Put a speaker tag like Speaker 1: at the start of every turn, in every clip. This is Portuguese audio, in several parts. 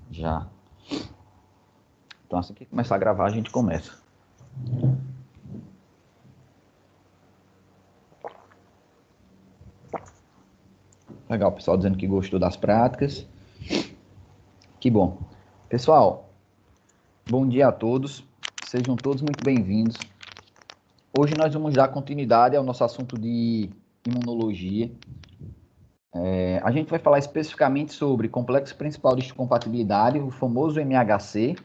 Speaker 1: Já. Então, assim que começar a gravar, a gente começa. Legal, pessoal dizendo que gostou das práticas. Que bom. Pessoal, bom dia a todos. Sejam todos muito bem-vindos. Hoje nós vamos dar continuidade ao nosso assunto de imunologia. A gente vai falar especificamente sobre complexo principal de histocompatibilidade, o famoso MHC,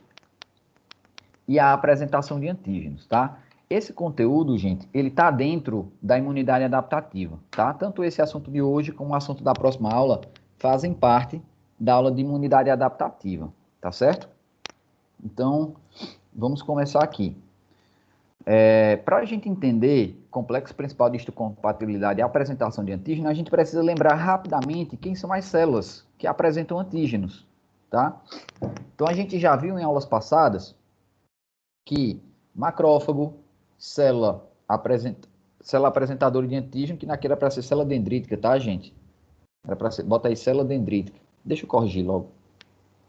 Speaker 1: e a apresentação de antígenos, tá? Esse conteúdo, gente, ele tá dentro da imunidade adaptativa, tá? Tanto esse assunto de hoje como o assunto da próxima aula fazem parte da aula de imunidade adaptativa, tá certo? Então, vamos começar aqui. Para a gente entender complexo principal de histocompatibilidade e apresentação de antígeno, a gente precisa lembrar rapidamente quem são as células que apresentam antígenos, tá? Então, a gente já viu em aulas passadas que macrófago, célula apresentadora de antígeno, que naquela era para ser célula dendrítica, tá, gente? Era para ser, bota aí célula dendrítica. Deixa eu corrigir logo.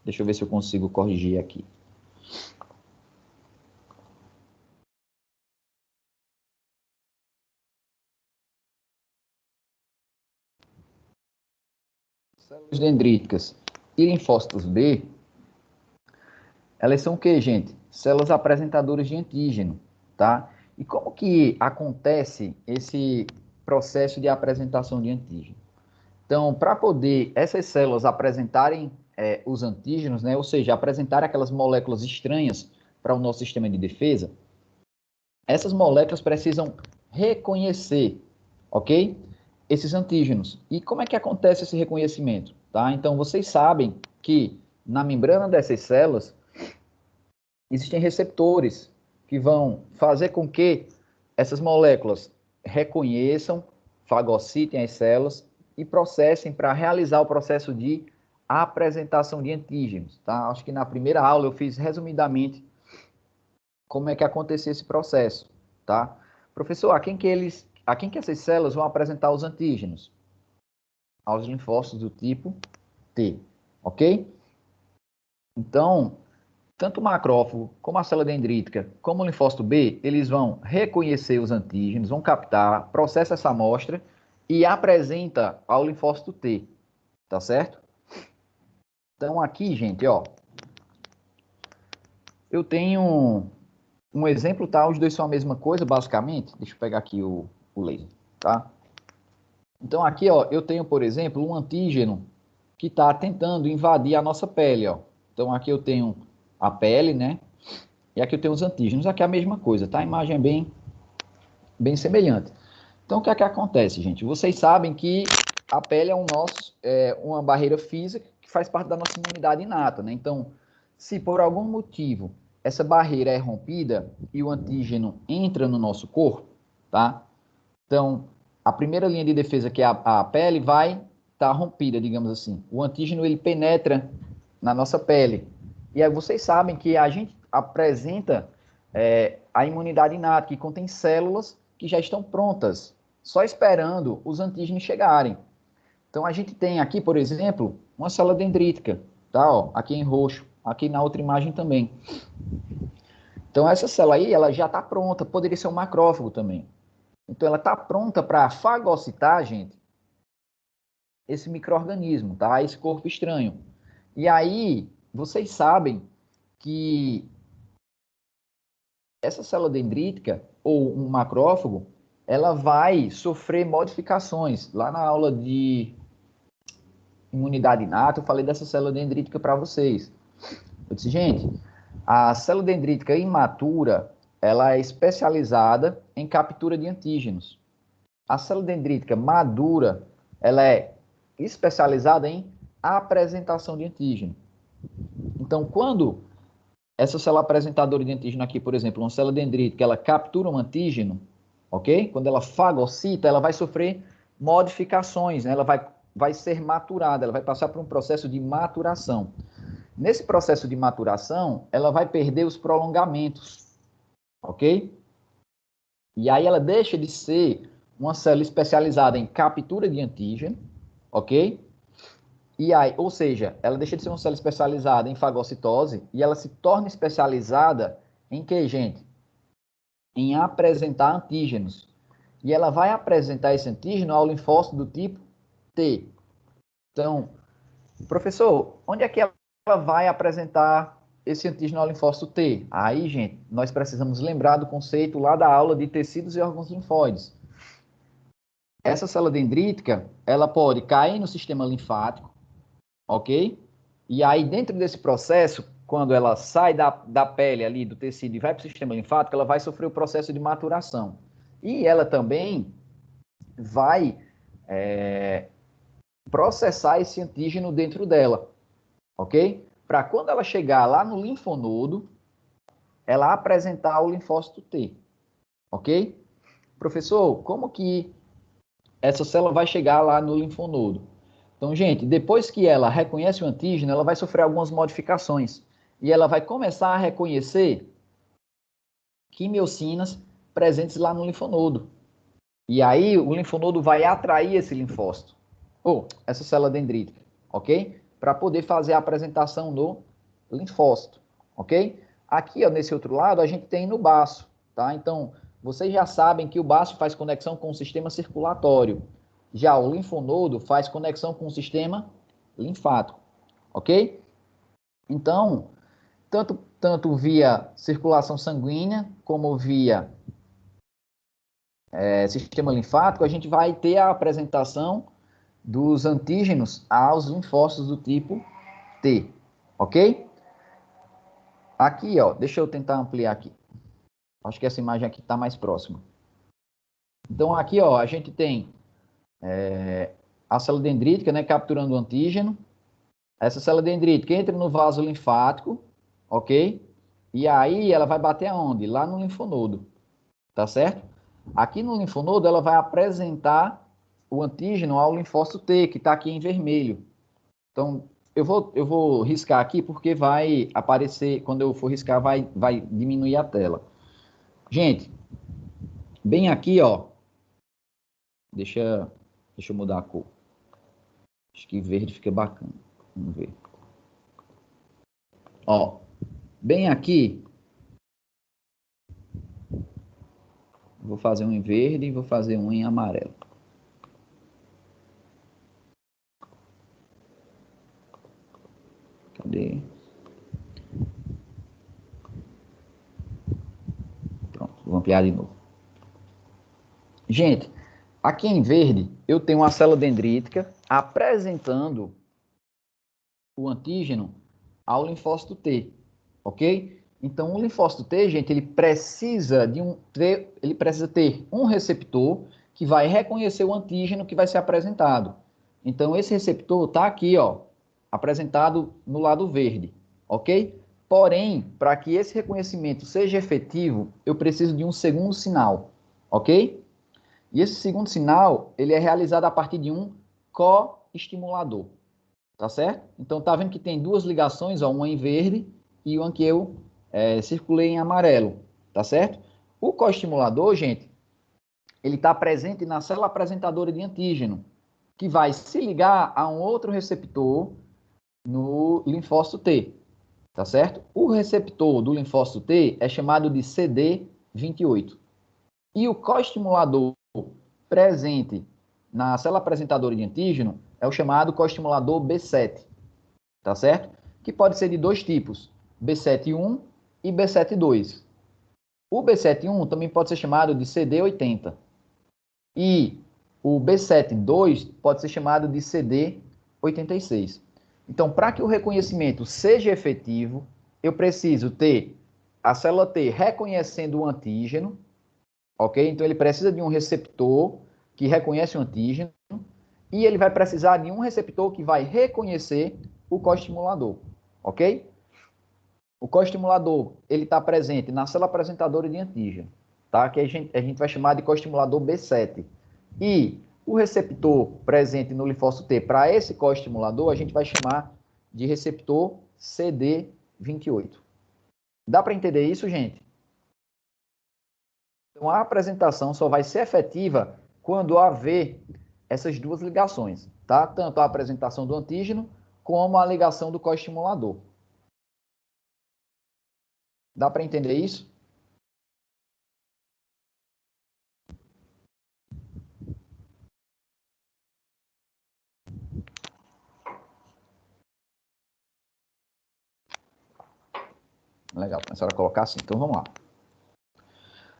Speaker 1: Deixa eu ver se eu consigo corrigir aqui. Células dendríticas e linfócitos B, elas são o que, gente? Células apresentadoras de antígeno, tá? E como que acontece esse processo de apresentação de antígeno? Então, para poder essas células apresentarem os antígenos, né, ou seja, apresentar aquelas moléculas estranhas para o nosso sistema de defesa, essas moléculas precisam reconhecer, ok? Esses antígenos. E como é que acontece esse reconhecimento? Tá? Então, vocês sabem que na membrana dessas células existem receptores que vão fazer com que essas moléculas reconheçam, fagocitem as células e processem para realizar o processo de apresentação de antígenos. Tá? Acho que na primeira aula eu fiz resumidamente como é que acontecia esse processo. Tá? Professor, a quem que essas células vão apresentar os antígenos? Aos linfócitos do tipo T, ok? Então, tanto o macrófago, como a célula dendrítica, como o linfócito B, eles vão reconhecer os antígenos, vão captar, processa essa amostra e apresenta ao linfócito T, tá certo? Então aqui, gente, ó, eu tenho um exemplo, tá? Os dois são a mesma coisa, basicamente. Deixa eu pegar aqui o laser, tá? Então aqui, ó, eu tenho, por exemplo, um antígeno que está tentando invadir a nossa pele, ó. Então aqui eu tenho a pele, né? E aqui eu tenho os antígenos. Aqui é a mesma coisa, tá? A imagem é bem semelhante. Então, o que é que acontece, gente? Vocês sabem que a pele é uma barreira física que faz parte da nossa imunidade inata, né? Então, se por algum motivo essa barreira é rompida e o antígeno entra no nosso corpo, tá? Então, a primeira linha de defesa, que é a pele, vai estar rompida, digamos assim. O antígeno, ele penetra na nossa pele. E aí vocês sabem que a gente apresenta a imunidade inata, que contém células que já estão prontas, só esperando os antígenos chegarem. Então, a gente tem aqui, por exemplo, uma célula dendrítica, tá? Ó, aqui em roxo, aqui na outra imagem também. Então, essa célula aí, ela já está pronta, poderia ser um macrófago também. Então, ela está pronta para fagocitar, gente, esse micro-organismo, tá? Esse corpo estranho. E aí, vocês sabem que essa célula dendrítica, ou um macrófago, ela vai sofrer modificações. Lá na aula de imunidade inata, eu falei dessa célula dendrítica para vocês. Eu disse, gente, a célula dendrítica imatura, ela é especializada em captura de antígenos. A célula dendrítica madura, ela é especializada em apresentação de antígeno. Então, quando essa célula apresentadora de antígeno aqui, por exemplo, uma célula dendrítica, ela captura um antígeno, ok? Quando ela fagocita, ela vai sofrer modificações, né? Ela vai ser maturada, ela vai passar por um processo de maturação. Nesse processo de maturação, ela vai perder os prolongamentos, ok? E aí ela deixa de ser uma célula especializada em captura de antígeno, ok? E aí, ou seja, ela deixa de ser uma célula especializada em fagocitose e ela se torna especializada em que, gente? Em apresentar antígenos. E ela vai apresentar esse antígeno ao linfócito do tipo T. Então, professor, onde é que ela vai apresentar esse antígeno ao linfócito T? Aí, gente, nós precisamos lembrar do conceito lá da aula de tecidos e órgãos linfóides. Essa célula dendrítica, ela pode cair no sistema linfático, ok? E aí, dentro desse processo, quando ela sai da pele ali, do tecido e vai para o sistema linfático, ela vai sofrer o processo de maturação. E ela também vai processar esse antígeno dentro dela, ok? Para quando ela chegar lá no linfonodo, ela apresentar o linfócito T, ok? Professor, como que essa célula vai chegar lá no linfonodo? Então, gente, depois que ela reconhece o antígeno, ela vai sofrer algumas modificações. E ela vai começar a reconhecer quimiocinas presentes lá no linfonodo. E aí, o linfonodo vai atrair esse linfócito, ou essa célula dendrítica, ok? Para poder fazer a apresentação no linfócito, ok? Aqui, ó, nesse outro lado, a gente tem no baço, tá? Então, vocês já sabem que o baço faz conexão com o sistema circulatório. Já o linfonodo faz conexão com o sistema linfático, ok? Então, tanto via circulação sanguínea, como via sistema linfático, a gente vai ter a apresentação dos antígenos aos linfócitos do tipo T, ok? Aqui, ó, deixa eu tentar ampliar aqui. Acho que essa imagem aqui está mais próxima. Então, aqui, ó, a gente tem a célula dendrítica, né, capturando o antígeno. Essa célula dendrítica entra no vaso linfático, ok? E aí ela vai bater aonde? Lá no linfonodo, tá certo? Aqui no linfonodo ela vai apresentar o antígeno ao linfócito T, que está aqui em vermelho. Então, eu vou riscar aqui porque vai aparecer, quando eu for riscar, vai diminuir a tela. Gente, bem aqui, ó, deixa eu mudar a cor. Acho que verde fica bacana. Vamos ver. Ó, bem aqui, vou fazer um em verde e vou fazer um em amarelo. Cadê? Pronto, vou ampliar de novo. Gente, aqui em verde, eu tenho uma célula dendrítica apresentando o antígeno ao linfócito T, ok? Então, o linfócito T, gente, ele precisa ter um receptor que vai reconhecer o antígeno que vai ser apresentado. Então, esse receptor está aqui, ó, apresentado no lado verde, ok? Porém, para que esse reconhecimento seja efetivo, eu preciso de um segundo sinal, ok? E esse segundo sinal, ele é realizado a partir de um coestimulador. Tá certo? Então, tá vendo que tem duas ligações, ó, uma em verde e uma que eu circulei em amarelo, tá certo? O coestimulador, gente, ele está presente na célula apresentadora de antígeno, que vai se ligar a um outro receptor no linfócito T, tá certo? O receptor do linfócito T é chamado de CD28. E o coestimulador presente na célula apresentadora de antígeno é o chamado coestimulador B7, tá certo? Que pode ser de dois tipos, B7-1 e B7-2. O B7-1 também pode ser chamado de CD80. E o B7-2 pode ser chamado de CD86. Então, para que o reconhecimento seja efetivo, eu preciso ter a célula T reconhecendo o antígeno, ok? Então, ele precisa de um receptor que reconhece o antígeno e ele vai precisar de um receptor que vai reconhecer o coestimulador, ok? O coestimulador, ele está presente na célula apresentadora de antígeno, tá? Que a gente vai chamar de coestimulador B7. E o receptor presente no linfócito T para esse coestimulador, a gente vai chamar de receptor CD28. Dá para entender isso, gente? Então, a apresentação só vai ser efetiva quando haver essas duas ligações, tá? Tanto a apresentação do antígeno como a ligação do coestimulador. Dá para entender isso? Legal, começaram a colocar assim. Então, vamos lá.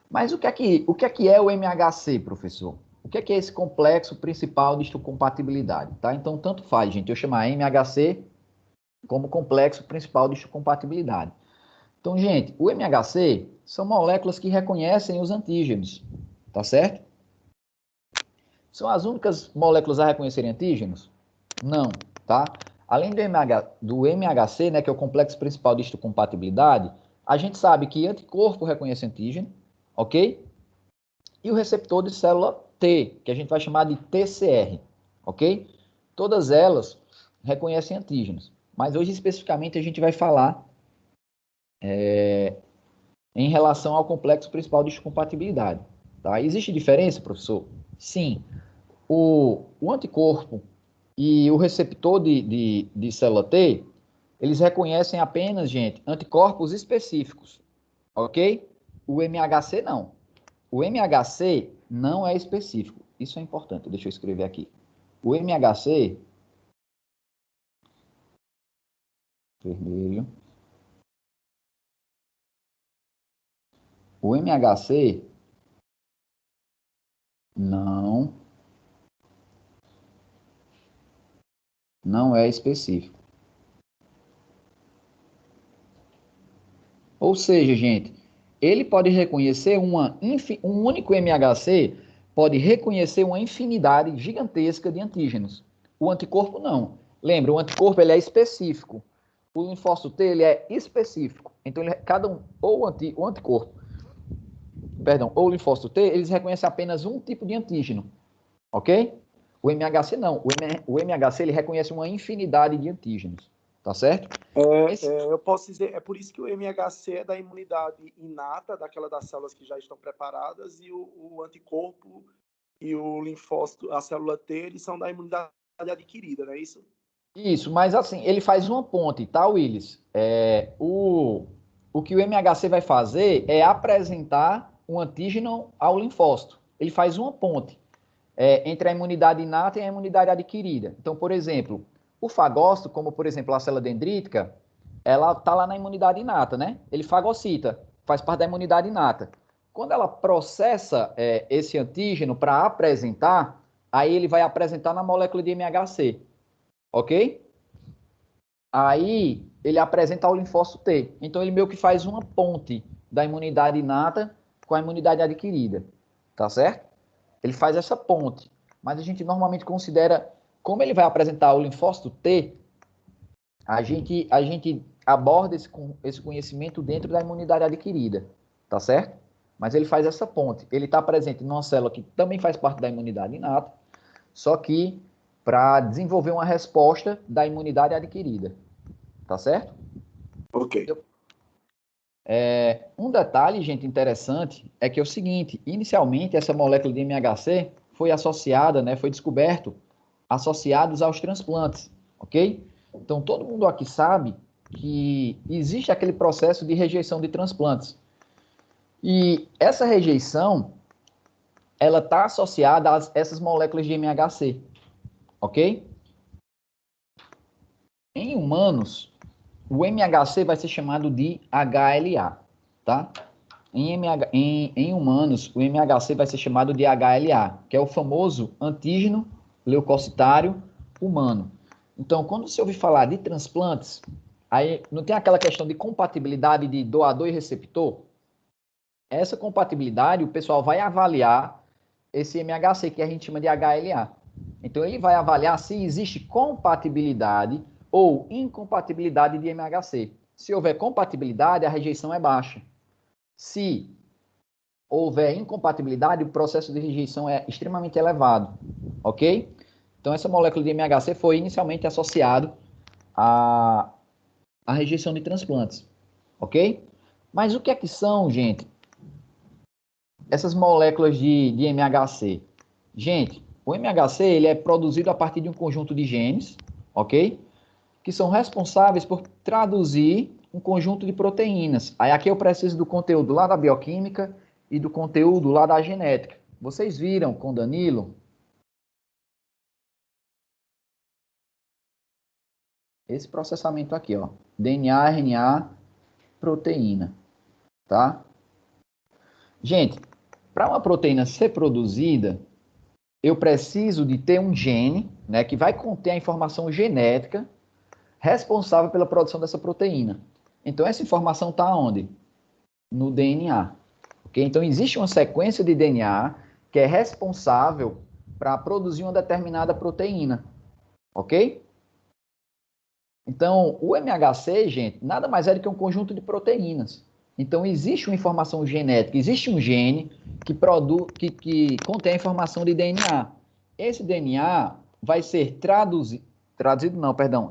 Speaker 1: Mas o que é que é o MHC, professor? O que é esse complexo principal de histocompatibilidade? Tá? Então, tanto faz, gente, eu chamar MHC como complexo principal de histocompatibilidade. Então, gente, o MHC são moléculas que reconhecem os antígenos, tá certo? São as únicas moléculas a reconhecerem antígenos? Não, tá? Além do MHC, né, que é o complexo principal de histocompatibilidade, a gente sabe que anticorpo reconhece antígeno, ok? E o receptor de célula T, que a gente vai chamar de TCR, ok? Todas elas reconhecem antígenos, mas hoje especificamente a gente vai falar em relação ao complexo principal de histocompatibilidade. Tá? Existe diferença, professor? Sim. O anticorpo e o receptor de célula T, eles reconhecem apenas, gente, anticorpos específicos, ok? O MHC não. O MHC não é específico. Isso é importante, deixa eu escrever aqui. O MHC, vermelho, o MHC não é específico. Ou seja, gente, ele pode reconhecer um único MHC pode reconhecer uma infinidade gigantesca de antígenos. O anticorpo não. Lembra, o anticorpo ele é específico. O linfócito T ele é específico. Então, cada um, ou o anticorpo, perdão, ou o linfócito T, eles reconhecem apenas um tipo de antígeno. Ok? O MHC não. O MHC ele reconhece uma infinidade de antígenos. Tá certo?
Speaker 2: Eu posso dizer, é por isso que o MHC é da imunidade inata, daquela das células que já estão preparadas, e o anticorpo e o linfócito, a célula T, eles são da imunidade adquirida, não é isso?
Speaker 1: Isso, mas assim, ele faz uma ponte, tá, Willis? O que o MHC vai fazer é apresentar um antígeno ao linfócito. Ele faz uma ponte entre a imunidade inata e a imunidade adquirida. Então, por exemplo, o fagócito, como por exemplo a célula dendrítica, ela está lá na imunidade inata, né? Ele fagocita, faz parte da imunidade inata. Quando ela processa esse antígeno para apresentar, aí ele vai apresentar na molécula de MHC, ok? Aí ele apresenta ao linfócito T. Então ele meio que faz uma ponte da imunidade inata com a imunidade adquirida, tá certo? Ele faz essa ponte, mas a gente normalmente considera, como ele vai apresentar o linfócito T, a gente aborda esse conhecimento dentro da imunidade adquirida, tá certo? Mas ele faz essa ponte. Ele está presente numa célula que também faz parte da imunidade inata, só que para desenvolver uma resposta da imunidade adquirida, tá certo?
Speaker 2: Ok.
Speaker 1: Um detalhe, gente, interessante é que é o seguinte, inicialmente essa molécula de MHC foi associada, né, foi descoberto associados aos transplantes, ok? Então, todo mundo aqui sabe que existe aquele processo de rejeição de transplantes. E essa rejeição, ela está associada a essas moléculas de MHC, ok? Em humanos, o MHC vai ser chamado de HLA, tá? Em humanos, o MHC vai ser chamado de HLA, que é o famoso antígeno leucocitário humano. Então, quando você ouvir falar de transplantes, aí não tem aquela questão de compatibilidade de doador e receptor? Essa compatibilidade, o pessoal vai avaliar esse MHC, que a gente chama de HLA. Então, ele vai avaliar se existe compatibilidade ou incompatibilidade de MHC. Se houver compatibilidade, a rejeição é baixa. Se houver incompatibilidade, o processo de rejeição é extremamente elevado, ok? Então, essa molécula de MHC foi inicialmente associado à rejeição de transplantes, ok? Mas o que é que são, gente, essas moléculas de MHC? Gente, o MHC ele é produzido a partir de um conjunto de genes, ok? Que são responsáveis por traduzir um conjunto de proteínas. Aí aqui eu preciso do conteúdo lá da bioquímica e do conteúdo lá da genética. Vocês viram com Danilo? Esse processamento aqui, ó. DNA, RNA, proteína, tá? Gente, para uma proteína ser produzida, eu preciso de ter um gene, né, que vai conter a informação genética responsável pela produção dessa proteína. Então, essa informação está onde? No DNA. Okay? Então, existe uma sequência de DNA que é responsável para produzir uma determinada proteína. Ok? Então, o MHC, gente, nada mais é do que um conjunto de proteínas. Então, existe uma informação genética, existe um gene que contém a informação de DNA. Esse DNA vai ser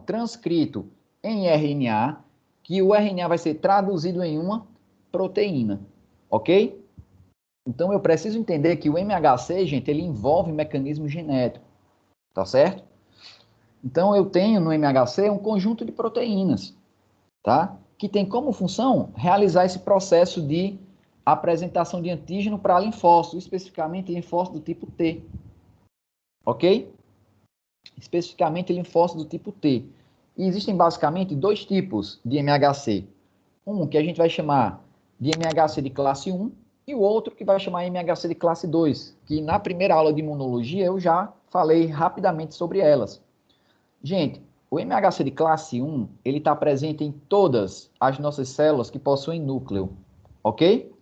Speaker 1: transcrito em RNA, que o RNA vai ser traduzido em uma proteína, ok? Então, eu preciso entender que o MHC, gente, ele envolve mecanismo genético, tá certo? Então, eu tenho no MHC um conjunto de proteínas, tá? Que tem como função realizar esse processo de apresentação de antígeno para linfócitos, especificamente linfócitos do tipo T, ok? Especificamente linfócitos do tipo T. E existem basicamente dois tipos de MHC. Um que a gente vai chamar de MHC de classe 1 e o outro que vai chamar MHC de classe 2, que na primeira aula de imunologia eu já falei rapidamente sobre elas. Gente, o MHC de classe 1, ele está presente em todas as nossas células que possuem núcleo, ok?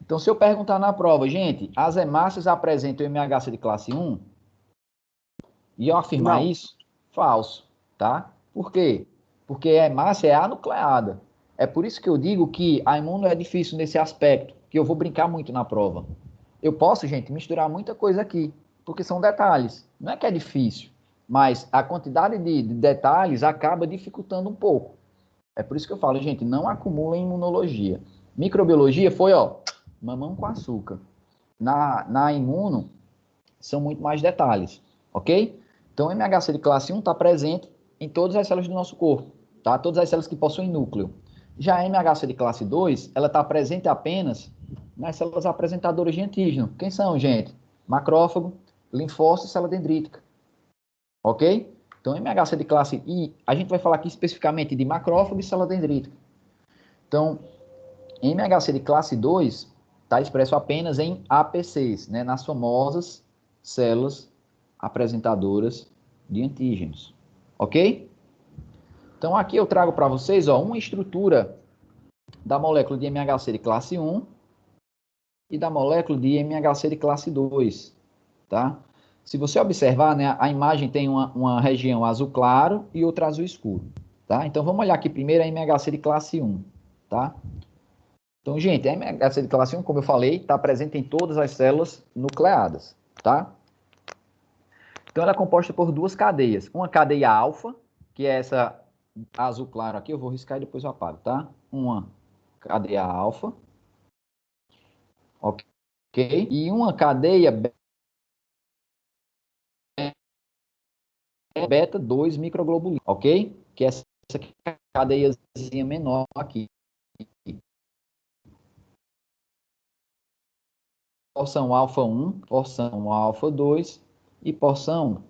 Speaker 1: Então, se eu perguntar na prova, gente, as hemácias apresentam o MHC de classe 1? E eu afirmar
Speaker 2: Não.
Speaker 1: isso? Falso, tá? Por quê? Porque a hemácia é anucleada. É por isso que eu digo que a imuno é difícil nesse aspecto, que eu vou brincar muito na prova. Eu posso, gente, misturar muita coisa aqui, porque são detalhes. Não é que é difícil, mas a quantidade de detalhes acaba dificultando um pouco. É por isso que eu falo, gente, não acumula em imunologia. Microbiologia foi, ó, mamão com açúcar. Na imuno, são muito mais detalhes, ok? Então, o MHC de classe 1 está presente em todas as células do nosso corpo, tá? Todas as células que possuem núcleo. Já a MHC de classe 2, ela está presente apenas nas células apresentadoras de antígeno. Quem são, gente? Macrófago, linfócito e célula dendrítica. Ok? Então, MHC de classe I, a gente vai falar aqui especificamente de macrófago e célula dendrítica. Então, MHC de classe 2 está expresso apenas em APCs, né, nas famosas células apresentadoras de antígenos. Ok? Então, aqui eu trago para vocês, ó, uma estrutura da molécula de MHC de classe 1 e da molécula de MHC de classe 2, tá? Se você observar, né, a imagem tem uma região azul claro e outra azul escuro, tá? Então, vamos olhar aqui primeiro a MHC de classe 1, tá? Então, gente, a MHC de classe 1, como eu falei, está presente em todas as células nucleadas, tá? Então, ela é composta por duas cadeias. Uma cadeia alfa, que é essa azul claro aqui, eu vou riscar e depois eu apago, tá? Uma cadeia alfa, ok? E uma cadeia beta 2 microglobulina, ok? Que é essa cadeiazinha menor aqui. Porção alfa 1, porção alfa 2 e porção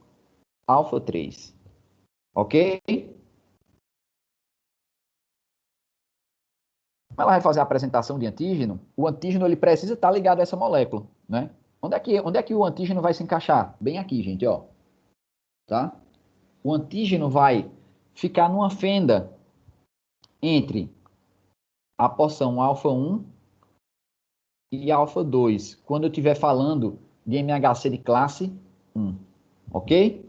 Speaker 1: alfa 3, ok? Como ela vai fazer a apresentação de antígeno, o antígeno ele precisa estar ligado a essa molécula, né? Onde é que o antígeno vai se encaixar? Bem aqui, gente, ó. Tá? O antígeno vai ficar numa fenda entre a porção alfa 1 e alfa 2, quando eu estiver falando de MHC de classe 1, ok?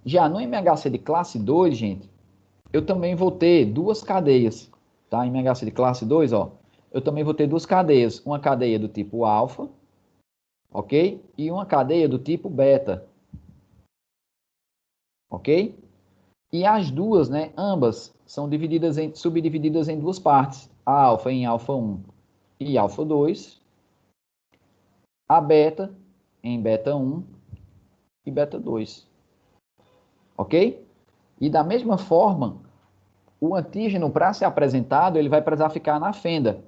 Speaker 1: Já no MHC de classe 2, gente, eu também vou ter duas cadeias, tá? MHC de classe 2, ó, eu também vou ter duas cadeias, uma cadeia do tipo alfa, ok? E uma cadeia do tipo beta, ok? E as duas, né, ambas são subdivididas em duas partes, a alfa em alfa 1 e alfa 2, a beta em beta 1 e beta 2. Ok? E da mesma forma, o antígeno, para ser apresentado, ele vai precisar ficar na fenda.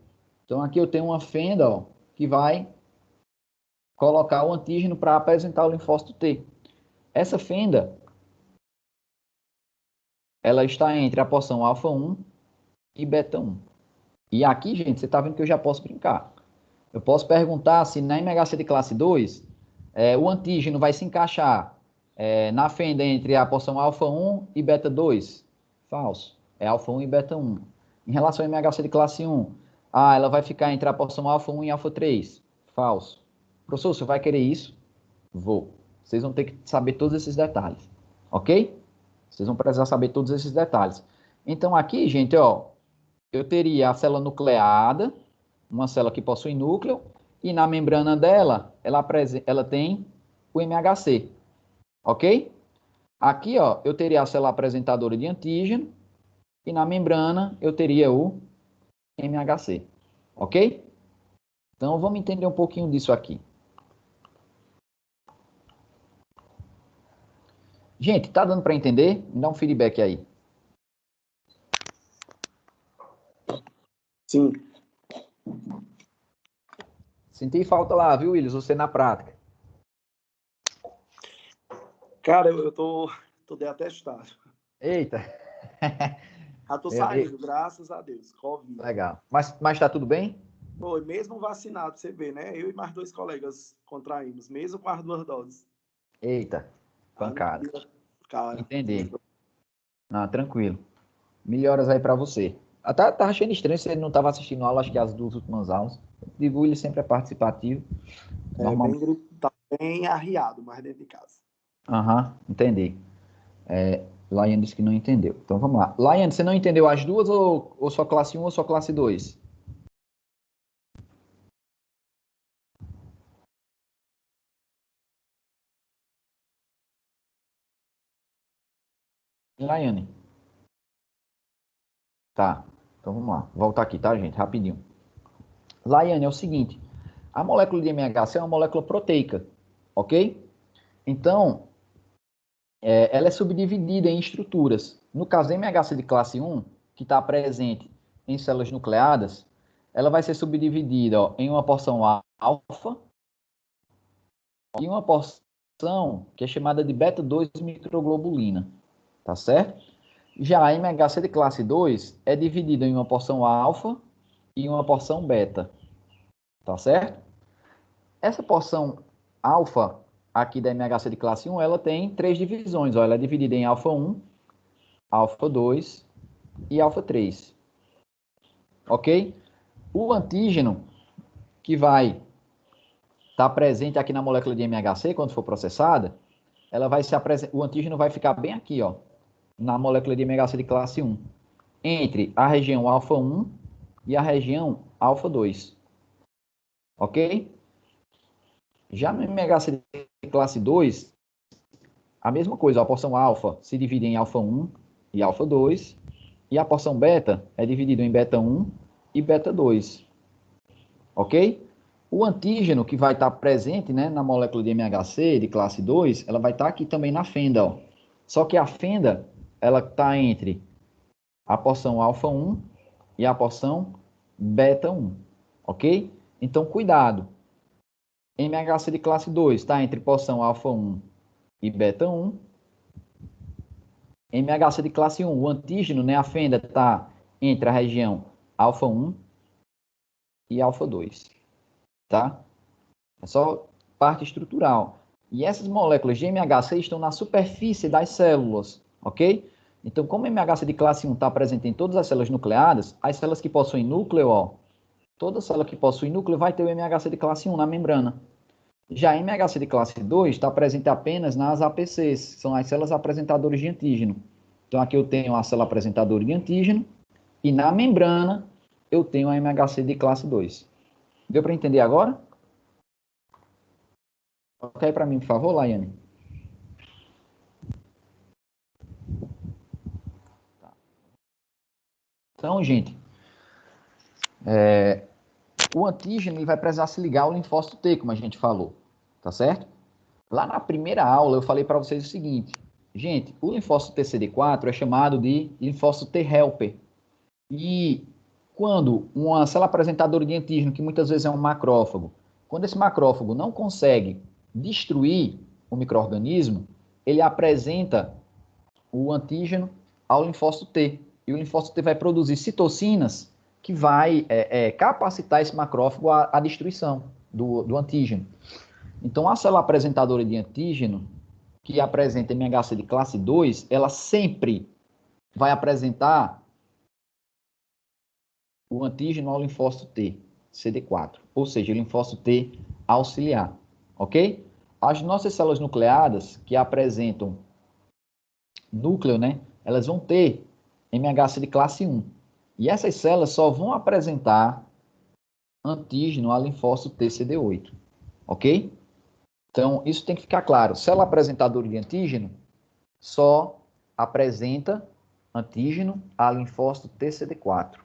Speaker 1: Então, aqui eu tenho uma fenda, ó, que vai colocar o antígeno para apresentar o linfócito T. Essa fenda, ela está entre a porção alfa 1 e beta 1. E aqui, gente, você está vendo que eu já posso brincar. Eu posso perguntar se na MHC de classe 2, o antígeno vai se encaixar na fenda entre a porção alfa 1 e beta 2. Falso. É alfa 1 e beta 1. Em relação ao MHC de classe 1, ela vai ficar entre a porção alfa 1 e alfa 3. Falso. Professor, você vai querer isso? Vou. Vocês vão ter que saber todos esses detalhes. Ok? Vocês vão precisar saber todos esses detalhes. Então, aqui, gente, ó, eu teria a célula nucleada, uma célula que possui núcleo, e na membrana dela, ela tem o MHC. Ok? Aqui, ó, eu teria a célula apresentadora de antígeno, e na membrana eu teria o MHC. Ok? Então, vamos entender um pouquinho disso aqui. Gente, tá dando para entender? Me dá um feedback aí.
Speaker 2: Sim.
Speaker 1: Senti falta lá, viu, Willis? Você na prática.
Speaker 2: Cara, eu tô de atestado.
Speaker 1: Eita.
Speaker 2: Já tô saindo, graças a Deus. Covid.
Speaker 1: Legal. Mas tá tudo bem?
Speaker 2: Foi, mesmo vacinado, você vê, né? Eu e mais 2 colegas contraímos, mesmo com as 2 doses.
Speaker 1: Eita. Pancada.
Speaker 2: Cara,
Speaker 1: Entendi. Não, tranquilo. Melhoras aí para você. Tá achando estranho se ele não estava assistindo aula, acho que as 2 últimas aulas. Digo, ele sempre é participativo. Normalmente.
Speaker 2: Tá bem arriado, mas dentro de casa.
Speaker 1: Aham, entendi. Laiane disse que não entendeu. Então vamos lá. Laiane, você não entendeu as duas ou só classe 1 ou só classe 2? Laiane. Tá. Então vamos lá. Voltar aqui, tá, gente? Rapidinho. Laiane, é o seguinte. A molécula de MHC é uma molécula proteica, ok? Então, ela é subdividida em estruturas. No caso da MHC de classe 1, que está presente em células nucleadas, ela vai ser subdividida em uma porção alfa e uma porção que é chamada de beta 2 microglobulina, tá certo? Já a MHC de classe 2 é dividida em uma porção alfa e uma porção beta, tá certo? Essa porção alfa aqui da MHC de classe 1, ela tem 3 divisões, ó, ela é dividida em alfa 1, alfa 2 e alfa 3. Ok? O antígeno que vai estar presente aqui na molécula de MHC, quando for processada, o antígeno vai ficar bem aqui, ó, na molécula de MHC de classe 1, entre a região alfa 1 e a região alfa 2. Ok? Já no MHC de classe 2, a mesma coisa, a porção alfa se divide em alfa 1 e alfa 2, e a porção beta é dividida em beta 1 e beta 2. Ok? O antígeno que vai estar presente, né, na molécula de MHC de classe 2, ela vai estar aqui também na fenda, ó. Só que a fenda, ela está entre a porção alfa 1 e a porção beta 1. Ok? Então, cuidado. MHC de classe 2 está entre porção alfa 1 e beta 1. MHC de classe 1, o antígeno, né, a fenda está entre a região alfa 1 e alfa 2, tá? É só parte estrutural. E essas moléculas de MHC estão na superfície das células, ok? Então, como o MHC de classe 1 está presente em todas as células nucleadas, as células que possuem núcleo, ó, toda célula que possui núcleo vai ter o MHC de classe 1 na membrana. Já a MHC de classe 2 está presente apenas nas APCs, que são as células apresentadoras de antígeno. Então, aqui eu tenho a célula apresentadora de antígeno, e na membrana eu tenho a MHC de classe 2. Deu para entender agora? Coloca aí para mim, por favor, Laiane. Então, gente, o antígeno ele vai precisar se ligar ao linfócito T, como a gente falou, tá certo? Lá na primeira aula eu falei para vocês o seguinte, gente, o linfócito TCD4 é chamado de linfócito T-helper. E quando uma célula apresentadora de antígeno, que muitas vezes é um macrófago, quando esse macrófago não consegue destruir o micro-organismo, ele apresenta o antígeno ao linfócito T. E o linfócito T vai produzir citocinas que vai capacitar esse macrófago à destruição do antígeno. Então, a célula apresentadora de antígeno, que apresenta MHC de classe 2, ela sempre vai apresentar o antígeno ao linfócito T, CD4, ou seja, o linfócito T auxiliar, ok? As nossas células nucleadas, que apresentam núcleo, né, elas vão ter MHC de classe 1. E essas células só vão apresentar antígeno a linfócito TCD8, ok? Então, isso tem que ficar claro. Célula apresentadora de antígeno só apresenta antígeno a linfócito TCD4.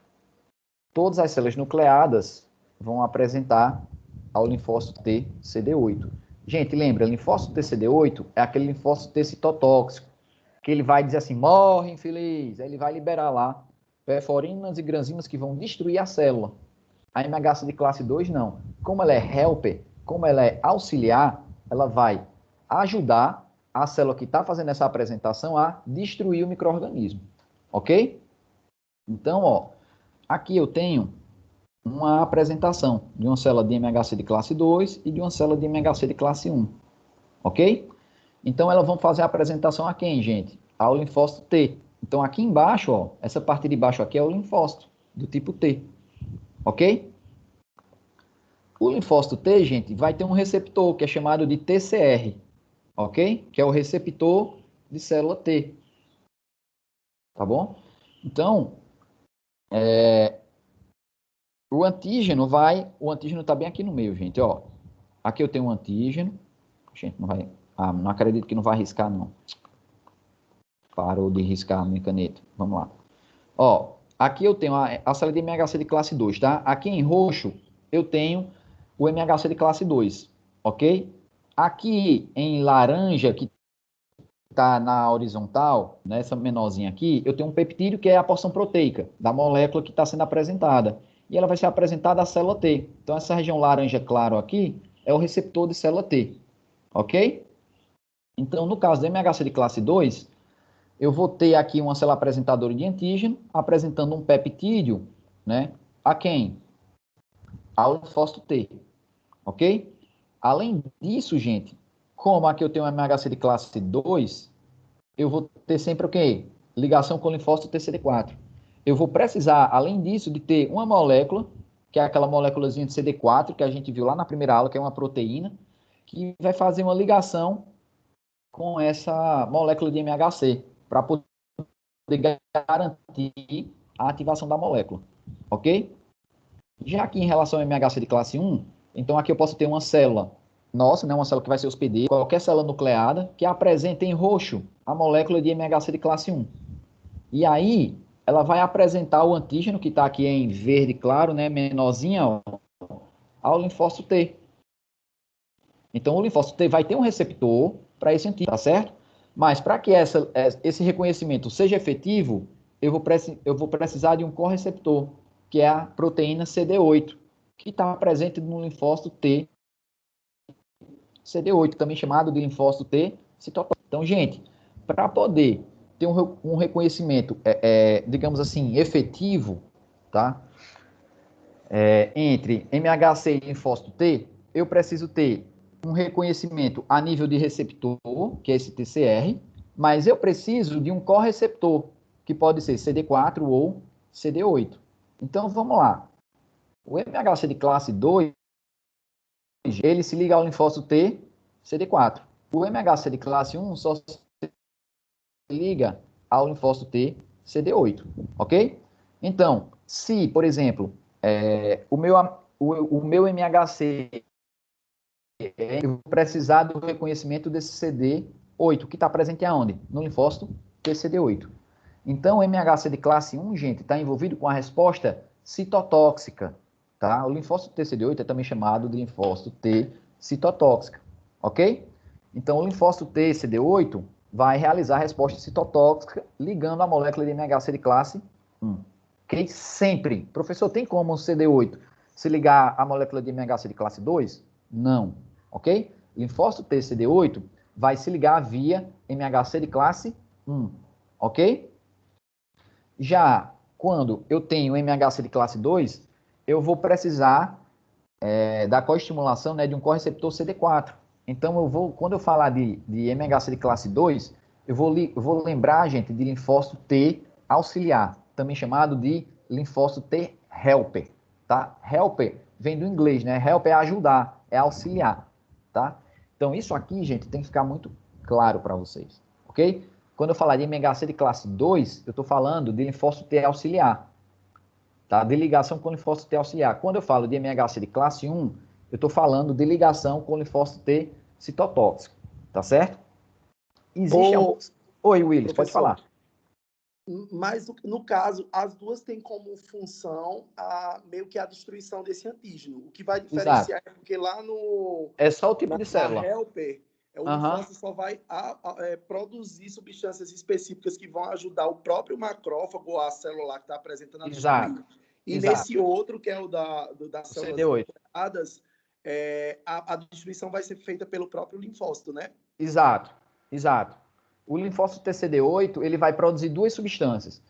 Speaker 1: Todas as células nucleadas vão apresentar ao linfócito TCD8. Gente, lembra, linfócito TCD8 é aquele linfócito T citotóxico, que ele vai dizer assim, morre infeliz, aí ele vai liberar lá perforinas e granzimas que vão destruir a célula. A MHC de classe 2 não. Como ela é helper, como ela é auxiliar, ela vai ajudar a célula que está fazendo essa apresentação a destruir o micro-organismo. Ok? Então, ó, aqui eu tenho uma apresentação de uma célula de MHC de classe 2 e de uma célula de MHC de classe 1. Ok? Então, elas vão fazer a apresentação a quem, gente? Ao linfócito T. Então, aqui embaixo, ó, essa parte de baixo aqui é o linfócito do tipo T. Ok? O linfócito T, gente, vai ter um receptor que é chamado de TCR. Ok? Que é o receptor de célula T. Tá bom? Então, o antígeno está bem aqui no meio, gente, ó. Aqui eu tenho um antígeno. Gente, não vai... não acredito que não vai riscar, não. Parou de riscar a minha caneta. Vamos lá. Ó, aqui eu tenho a célula de MHC de classe 2, tá? Aqui em roxo eu tenho o MHC de classe 2, ok? Aqui em laranja, que está na horizontal, nessa menorzinha aqui, eu tenho um peptídeo que é a porção proteica da molécula que está sendo apresentada. E ela vai ser apresentada à célula T. Então, essa região laranja claro aqui é o receptor de célula T, ok? Então, no caso do MHC de classe 2, eu vou ter aqui uma célula apresentadora de antígeno, apresentando um peptídeo, né? A quem? Ao linfócito T, ok? Além disso, gente, como aqui eu tenho um MHC de classe 2, eu vou ter sempre o quê? Ligação com o linfócito TCD4. Eu vou precisar, além disso, de ter uma molécula, que é aquela moléculazinha de CD4, que a gente viu lá na primeira aula, que é uma proteína, que vai fazer uma ligação com essa molécula de MHC, para poder garantir a ativação da molécula, ok? Já aqui em relação ao MHC de classe 1, então aqui eu posso ter uma célula nossa, né, uma célula que vai ser hospedeira, qualquer célula nucleada, que apresenta em roxo a molécula de MHC de classe 1. E aí, ela vai apresentar o antígeno, que está aqui em verde claro, né, menorzinha, ó, ao linfócito T. Então, o linfócito T vai ter um receptor para esse antígeno, tá certo? Mas para que esse reconhecimento seja efetivo, eu vou precisar de um correceptor, que é a proteína CD8, que está presente no linfócito T, CD8, também chamado de linfócito T citotóxico. Então, gente, para poder ter um reconhecimento, digamos assim, efetivo, tá? Entre MHC e linfócito T, eu preciso ter um reconhecimento a nível de receptor, que é esse TCR, mas eu preciso de um correceptor, que pode ser CD4 ou CD8. Então, vamos lá. O MHC de classe 2, ele se liga ao linfócito T, CD4. O MHC de classe 1 só se liga ao linfócito T, CD8, ok? Então, se, por exemplo, o meu MHC eu precisar do reconhecimento desse CD8, que está presente aonde? No linfócito TCD8. Então, o MHC de classe 1, gente, está envolvido com a resposta citotóxica, tá? O linfócito TCD8 é também chamado de linfócito T citotóxica, ok? Então, o linfócito T, CD8, vai realizar a resposta citotóxica ligando a molécula de MHC de classe 1. Ok? Sempre. Professor, tem como o CD8 se ligar à molécula de MHC de classe 2? Não. Ok? Linfócito T, CD8, vai se ligar via MHC de classe 1. Ok? Já quando eu tenho MHC de classe 2, eu vou precisar da coestimulação, né, de um correceptor CD4. Então, quando eu falar de MHC de classe 2, eu vou lembrar, gente, de linfócito T auxiliar, também chamado de linfócito T helper, tá? Helper vem do inglês, né? Helper é ajudar, é auxiliar, tá? Então, isso aqui, gente, tem que ficar muito claro para vocês, ok? Quando eu falar de MHC de classe 2, eu estou falando de linfócito T auxiliar, tá? De ligação com linfócito T auxiliar. Quando eu falo de MHC de classe 1, eu estou falando de ligação com linfócito T citotóxico, tá certo? Existe alguns... Oi, Willis, pode falar.
Speaker 2: Mas, no caso, as duas têm como função meio que a destruição desse antígeno. O que vai diferenciar é porque lá no...
Speaker 1: É só o tipo de célula.
Speaker 2: Na helper, o linfócito só vai produzir substâncias específicas que vão ajudar o próprio macrófago ou a célula que está apresentando a destruir. E nesse outro, que é o das células incorporadas, a destruição vai ser feita pelo próprio linfócito, né?
Speaker 1: Exato. O linfócito TCD8, ele vai produzir duas substâncias,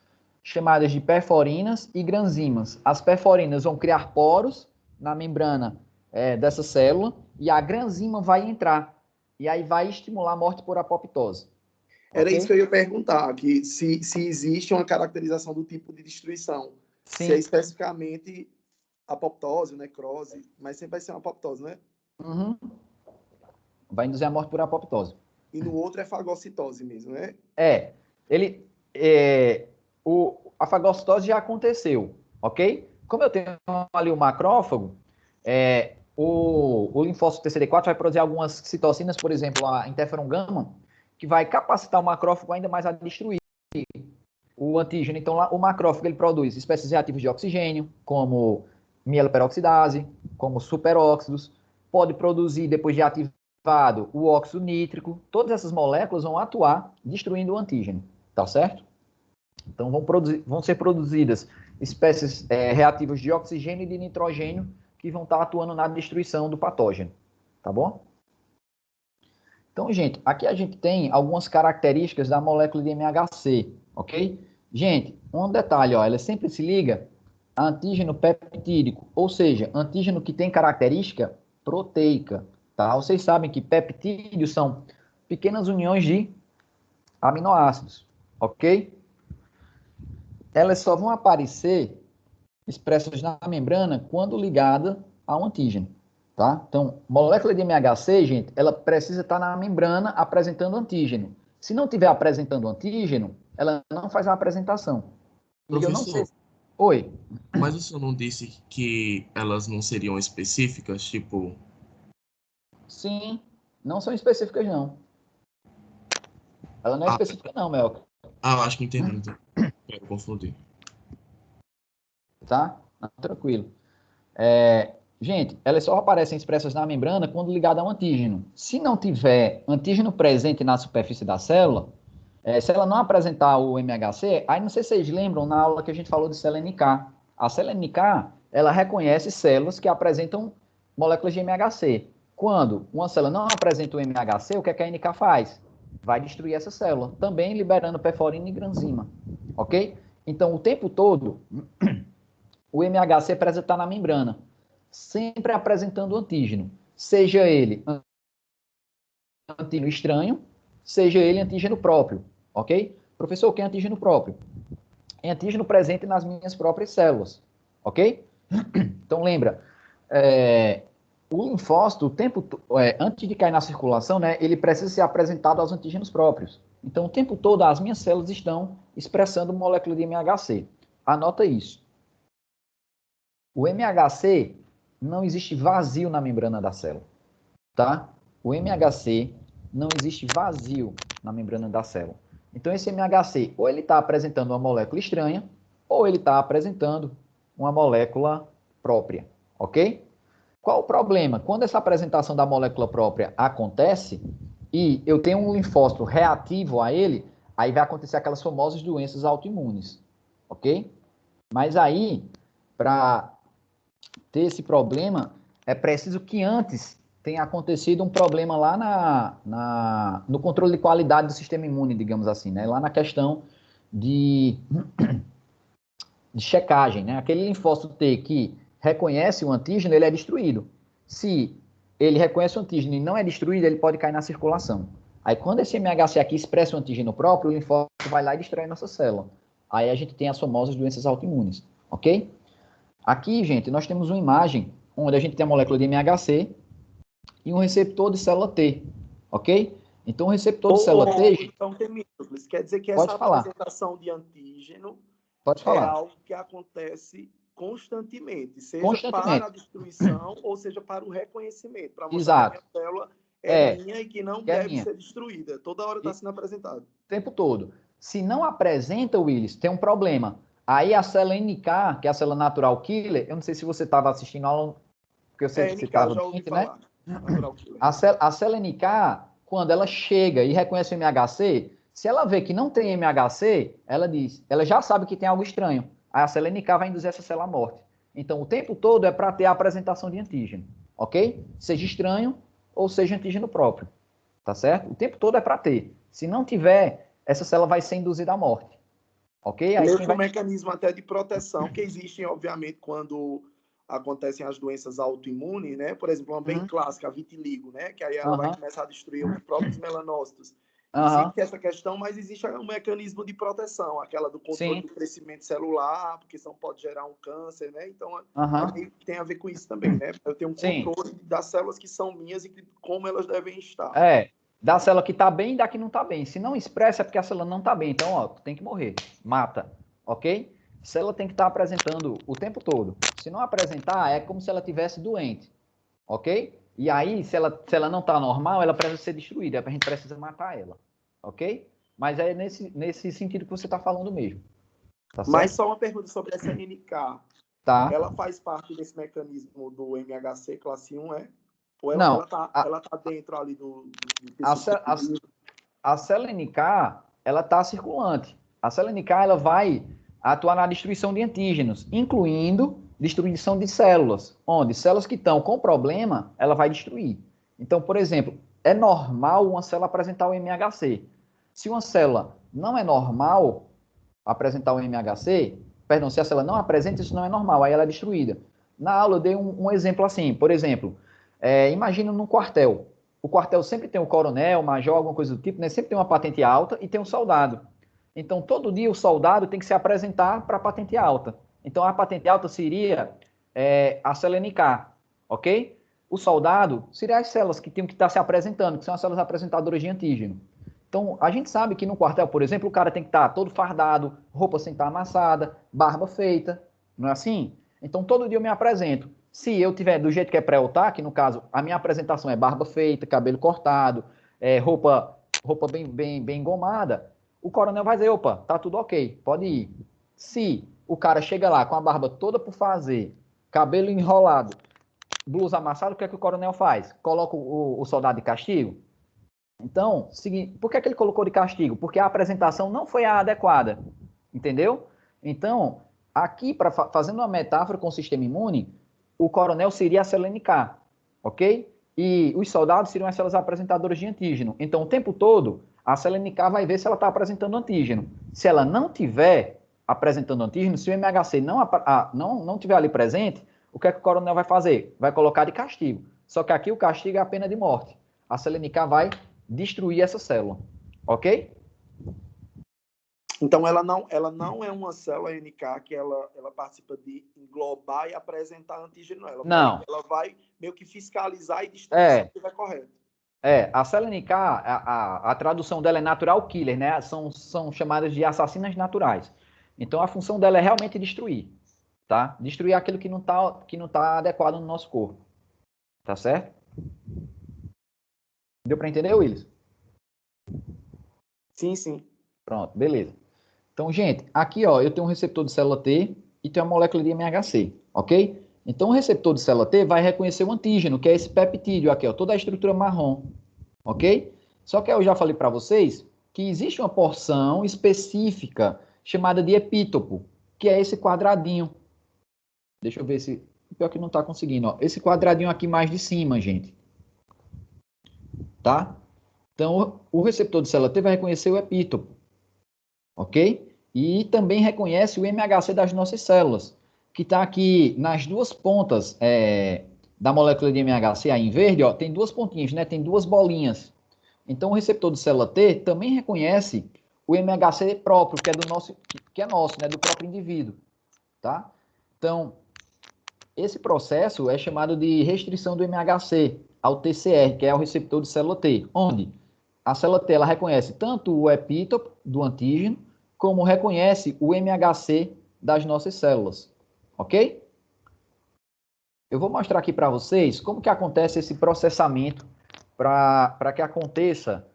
Speaker 1: chamadas de perforinas e granzimas. As perforinas vão criar poros na membrana dessa célula, e a granzima vai entrar, e aí vai estimular a morte por apoptose.
Speaker 2: Era isso que eu ia perguntar, que se existe uma caracterização do tipo de destruição. Sim. Se é especificamente apoptose, necrose, mas sempre vai ser uma apoptose, né?
Speaker 1: Uhum. Vai induzir a morte por apoptose.
Speaker 2: E no outro é fagocitose mesmo, né?
Speaker 1: A fagocitose já aconteceu, ok? Como eu tenho ali o macrófago, o linfócito TCD4 vai produzir algumas citocinas, por exemplo, a interferon gama, que vai capacitar o macrófago ainda mais a destruir o antígeno. Então, lá, o macrófago ele produz espécies reativas de oxigênio, como mieloperoxidase, como superóxidos, pode produzir, depois de ativado, o óxido nítrico. Todas essas moléculas vão atuar destruindo o antígeno, tá certo? Então, vão ser produzidas espécies reativas de oxigênio e de nitrogênio que vão estar atuando na destruição do patógeno, tá bom? Então, gente, aqui a gente tem algumas características da molécula de MHC, ok? Gente, um detalhe, ó, ela sempre se liga a antígeno peptídico, ou seja, antígeno que tem característica proteica, tá? Vocês sabem que peptídeos são pequenas uniões de aminoácidos, ok? Elas só vão aparecer expressas na membrana quando ligada a um antígeno, tá? Então, molécula de MHC, gente, ela precisa estar na membrana apresentando antígeno. Se não estiver apresentando antígeno, ela não faz a apresentação.
Speaker 3: Professor,
Speaker 1: eu não sei... Oi.
Speaker 3: Mas o senhor não disse que elas não seriam específicas, tipo...
Speaker 1: Sim, não são específicas, não. Ela não é específica, não, Melco.
Speaker 3: Acho que entendi. Eu confundi.
Speaker 1: Tá? Tranquilo. Gente, elas só aparecem expressas na membrana quando ligada a um antígeno. Se não tiver antígeno presente na superfície da célula, se ela não apresentar o MHC, aí não sei se vocês lembram na aula que a gente falou de célula NK. A célula NK, ela reconhece células que apresentam moléculas de MHC. Quando uma célula não apresenta o MHC, o que a NK faz? Vai destruir essa célula, também liberando perforina e granzima, ok? Então, o tempo todo, o MHC precisa estar na membrana, sempre apresentando antígeno, seja ele antígeno estranho, seja ele antígeno próprio, ok? Professor, o que é antígeno próprio? É antígeno presente nas minhas próprias células, ok? Então, lembra, o linfócito, antes de cair na circulação, né, ele precisa ser apresentado aos antígenos próprios. Então, o tempo todo, as minhas células estão expressando molécula de MHC. Anota isso. O MHC, não existe vazio na membrana da célula, tá? O MHC, não existe vazio na membrana da célula. Então, esse MHC, ou ele está apresentando uma molécula estranha, ou ele está apresentando uma molécula própria, ok? Qual o problema? Quando essa apresentação da molécula própria acontece, e eu tenho um linfócito reativo a ele, aí vai acontecer aquelas famosas doenças autoimunes, ok? Mas aí, para ter esse problema, é preciso que antes tenha acontecido um problema lá no controle de qualidade do sistema imune, digamos assim, né? Lá na questão de checagem, né? Aquele linfócito T que reconhece o antígeno, ele é destruído. Se ele reconhece o antígeno e não é destruído, ele pode cair na circulação. Aí, quando esse MHC aqui expressa o antígeno próprio, o linfócito vai lá e destrói nossa célula. Aí a gente tem as famosas doenças autoimunes, ok? Aqui, gente, nós temos uma imagem onde a gente tem a molécula de MHC e um receptor de célula T, ok? Então, o receptor de célula T...
Speaker 2: Então, Temíclades, quer dizer que
Speaker 1: essa
Speaker 2: apresentação de antígeno é algo que acontece constantemente, seja para a destruição ou seja para o reconhecimento, para mostrar que a célula é minha e que não deve ser destruída. Toda hora está sendo apresentado.
Speaker 1: O tempo todo. Se não apresenta, Willis, tem um problema. Aí a célula NK, que é a célula natural killer, eu não sei se você estava assistindo a aula, porque eu sei que você estava doente, né? A célula NK, quando ela chega e reconhece o MHC, se ela vê que não tem MHC, ela já sabe que tem algo estranho. Aí a célula NK vai induzir essa célula à morte. Então, o tempo todo é para ter a apresentação de antígeno, ok? Seja estranho ou seja antígeno próprio, tá certo? O tempo todo é para ter. Se não tiver, essa célula vai ser induzida à morte, ok? Aí
Speaker 2: mesmo mecanismo até de proteção que existem, obviamente, quando acontecem as doenças autoimunes, né? Por exemplo, uma bem clássica, a vitiligo, né? Que aí ela vai começar a destruir os próprios melanócitos. Existe essa questão, mas existe um mecanismo de proteção, aquela do controle do crescimento celular, porque senão pode gerar um câncer, né? Então, tem a ver com isso também, né? Eu tenho um controle das células que são minhas e como elas devem estar.
Speaker 1: Da célula que está bem e da que não está bem. Se não expressa, é porque a célula não está bem. Então, ó, tem que morrer. Mata, ok? A célula tem que estar apresentando o tempo todo. Se não apresentar, é como se ela estivesse doente, ok? E aí, se ela não está normal, ela precisa ser destruída. A gente precisa matar ela, ok? Mas é nesse sentido que você está falando mesmo. Tá certo?
Speaker 2: Mas só uma pergunta sobre essa NK.
Speaker 1: Tá.
Speaker 2: Ela faz parte desse mecanismo do MHC classe 1, é? Ou ela tá dentro ali do
Speaker 1: a célula NK, ela está circulante. A célula NK, ela vai atuar na destruição de antígenos, incluindo destruição de células, onde células que estão com problema, ela vai destruir. Então, por exemplo, é normal uma célula apresentar o MHC. Se uma célula não é normal apresentar o MHC, perdão, se a célula não apresenta, isso não é normal, aí ela é destruída. Na aula eu dei um exemplo assim, por exemplo, imagina num quartel. O quartel sempre tem um coronel, um major, alguma coisa do tipo, né? Sempre tem uma patente alta e tem um soldado. Então, todo dia o soldado tem que se apresentar para a patente alta. Então, a patente alta seria a célula NK, ok? O soldado seria as células que tinham que estar se apresentando, que são as células apresentadoras de antígeno. Então, a gente sabe que no quartel, por exemplo, o cara tem que estar todo fardado, roupa sem estar amassada, barba feita, não é assim? Então, todo dia eu me apresento. Se eu tiver do jeito que é pré-OTAC, no caso, a minha apresentação é barba feita, cabelo cortado, roupa bem engomada, o coronel vai dizer, opa, tá tudo ok, pode ir. Se o cara chega lá com a barba toda por fazer, cabelo enrolado, blusa amassada, o que é que o coronel faz? Coloca o soldado de castigo? Então, por que ele colocou de castigo? Porque a apresentação não foi a adequada, entendeu? Então, aqui, fazendo uma metáfora com o sistema imune, o coronel seria a célula NK, ok? E os soldados seriam as células apresentadoras de antígeno. Então, o tempo todo, a célula NK vai ver se ela está apresentando antígeno. Se ela não tiver apresentando antígeno, se o MHC não tiver ali presente, o que é que o coronel vai fazer? Vai colocar de castigo. Só que aqui o castigo é a pena de morte. A célula NK vai destruir essa célula, ok?
Speaker 2: Então, ela não é uma célula NK que ela participa de englobar e apresentar antígeno. Ela vai meio que fiscalizar e destruir se estiver correto.
Speaker 1: A célula NK, a tradução dela é natural killer, né? São chamadas de assassinas naturais. Então, a função dela é realmente destruir, tá? Destruir aquilo que não tá adequado no nosso corpo. Tá certo? Deu para entender, Willis?
Speaker 2: Sim, sim.
Speaker 1: Pronto, beleza. Então, gente, aqui ó, eu tenho um receptor de célula T e tenho uma molécula de MHC, ok? Então, o receptor de célula T vai reconhecer o antígeno, que é esse peptídeo aqui, ó, toda a estrutura marrom, ok? Só que eu já falei para vocês que existe uma porção específica chamada de epítopo, que é esse quadradinho. Deixa eu ver se... Pior que não está conseguindo, ó. Esse quadradinho aqui mais de cima, gente. Tá? Então, o receptor de célula T vai reconhecer o epítopo. Ok? E também reconhece o MHC das nossas células, que está aqui nas duas pontas da molécula de MHC, aí em verde, ó, tem duas pontinhas, né? Tem duas bolinhas. Então, o receptor de célula T também reconhece o MHC próprio, que é nosso, né? Do próprio indivíduo, tá? Então, esse processo é chamado de restrição do MHC ao TCR, que é o receptor de célula T, onde a célula T ela reconhece tanto o epítopo do antígeno, como reconhece o MHC das nossas células, ok? Eu vou mostrar aqui para vocês como que acontece esse processamento para que aconteça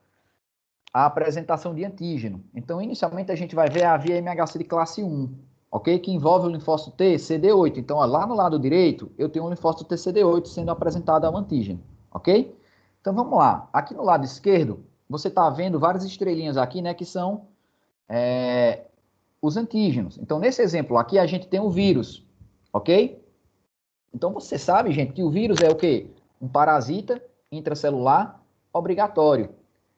Speaker 1: a apresentação de antígeno. Então, inicialmente, a gente vai ver a via MHC de classe 1, ok? Que envolve o linfócito T, CD8. Então, ó, lá no lado direito, eu tenho um linfócito T, CD8 sendo apresentado ao antígeno, ok? Então, vamos lá. Aqui no lado esquerdo, você está vendo várias estrelinhas aqui, né? Que são os antígenos. Então, nesse exemplo aqui, a gente tem o vírus, ok? Então, você sabe, gente, que o vírus é o quê? Um parasita intracelular obrigatório.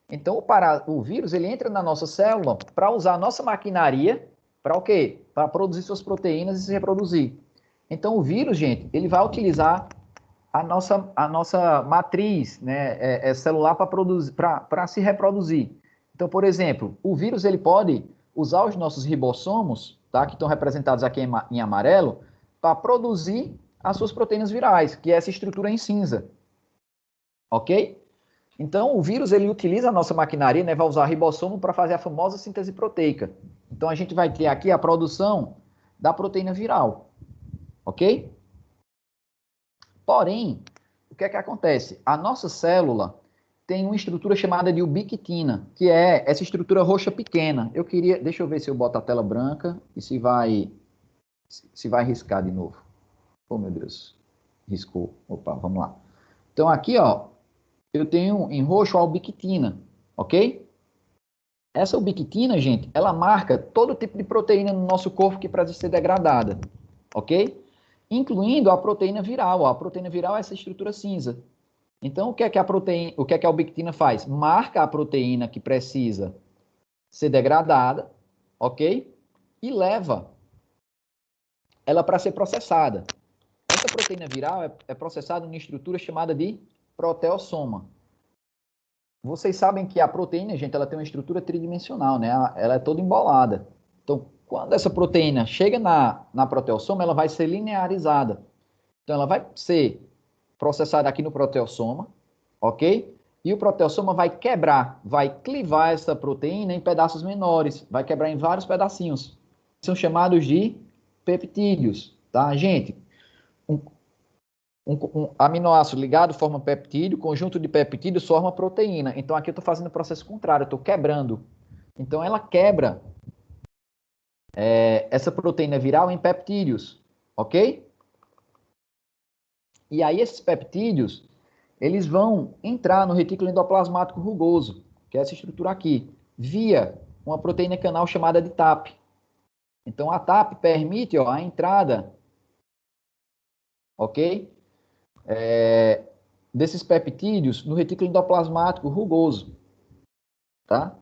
Speaker 1: Então, o vírus, ele entra na nossa célula para usar a nossa maquinaria para o quê? Para produzir suas proteínas e se reproduzir. Então, o vírus, gente, ele vai utilizar a nossa matriz, né, celular para se reproduzir. Então, por exemplo, o vírus, ele pode usar os nossos ribossomos, tá, que estão representados aqui em amarelo, para produzir as suas proteínas virais, que é essa estrutura em cinza. Ok? Então, o vírus, ele utiliza a nossa maquinaria, né, vai usar ribossomo para fazer a famosa síntese proteica. Então, a gente vai ter aqui a produção da proteína viral. Ok? Porém, o que é que acontece? A nossa célula tem uma estrutura chamada de ubiquitina, que é essa estrutura roxa pequena. Deixa eu ver se eu boto a tela branca e se vai riscar de novo. Oh, meu Deus. Riscou. Opa, vamos lá. Então, aqui, ó, eu tenho em roxo a ubiquitina, ok? Essa ubiquitina, gente, ela marca todo tipo de proteína no nosso corpo que precisa ser degradada, ok? Incluindo a proteína viral. Ó, a proteína viral é essa estrutura cinza. Então, o que é que a ubiquitina faz? Marca a proteína que precisa ser degradada, ok? E leva ela para ser processada. Essa proteína viral é processada em estrutura chamada de proteossoma. Vocês sabem que a proteína, gente, ela tem uma estrutura tridimensional, né? Ela é toda embolada. Então, quando essa proteína chega na proteossoma, ela vai ser linearizada. Então, ela vai ser processada aqui no proteossoma, ok? E o proteossoma vai quebrar, vai clivar essa proteína em pedaços menores, vai quebrar em vários pedacinhos. São chamados de peptídeos, tá, gente? Um aminoácido ligado forma peptídeo, conjunto de peptídeos forma proteína. Então, aqui eu estou fazendo o processo contrário, eu estou quebrando. Então, ela quebra essa proteína viral em peptídeos, ok? E aí, esses peptídeos, eles vão entrar no retículo endoplasmático rugoso, que é essa estrutura aqui, via uma proteína canal chamada de TAP. Então, a TAP permite a entrada, ok? Desses peptídeos no retículo endoplasmático rugoso, tá?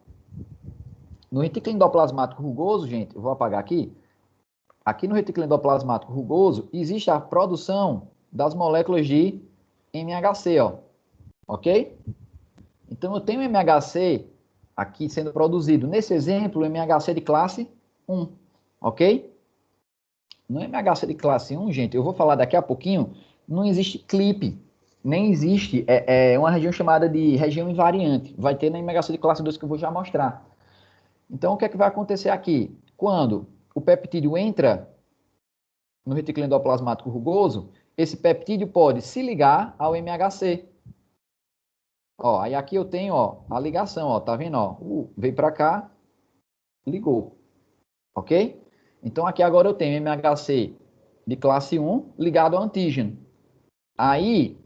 Speaker 1: No retículo endoplasmático rugoso, gente, eu vou apagar aqui. Aqui no retículo endoplasmático rugoso existe a produção das moléculas de MHC, ó, ok? Então eu tenho MHC aqui sendo produzido. Nesse exemplo, o MHC de classe 1, ok? No MHC de classe 1, gente, eu vou falar daqui a pouquinho, não existe clipe, nem existe uma região chamada de região invariante. Vai ter na MHC de classe 2 que eu vou já mostrar. Então, o que é que vai acontecer aqui? Quando o peptídeo entra no retículo endoplasmático rugoso, esse peptídeo pode se ligar ao MHC. Ó, aí aqui eu tenho, ó, a ligação, ó, tá vendo, ó? Veio para cá, ligou. Ok? Então, aqui agora eu tenho MHC de classe 1 ligado ao antígeno. Aí,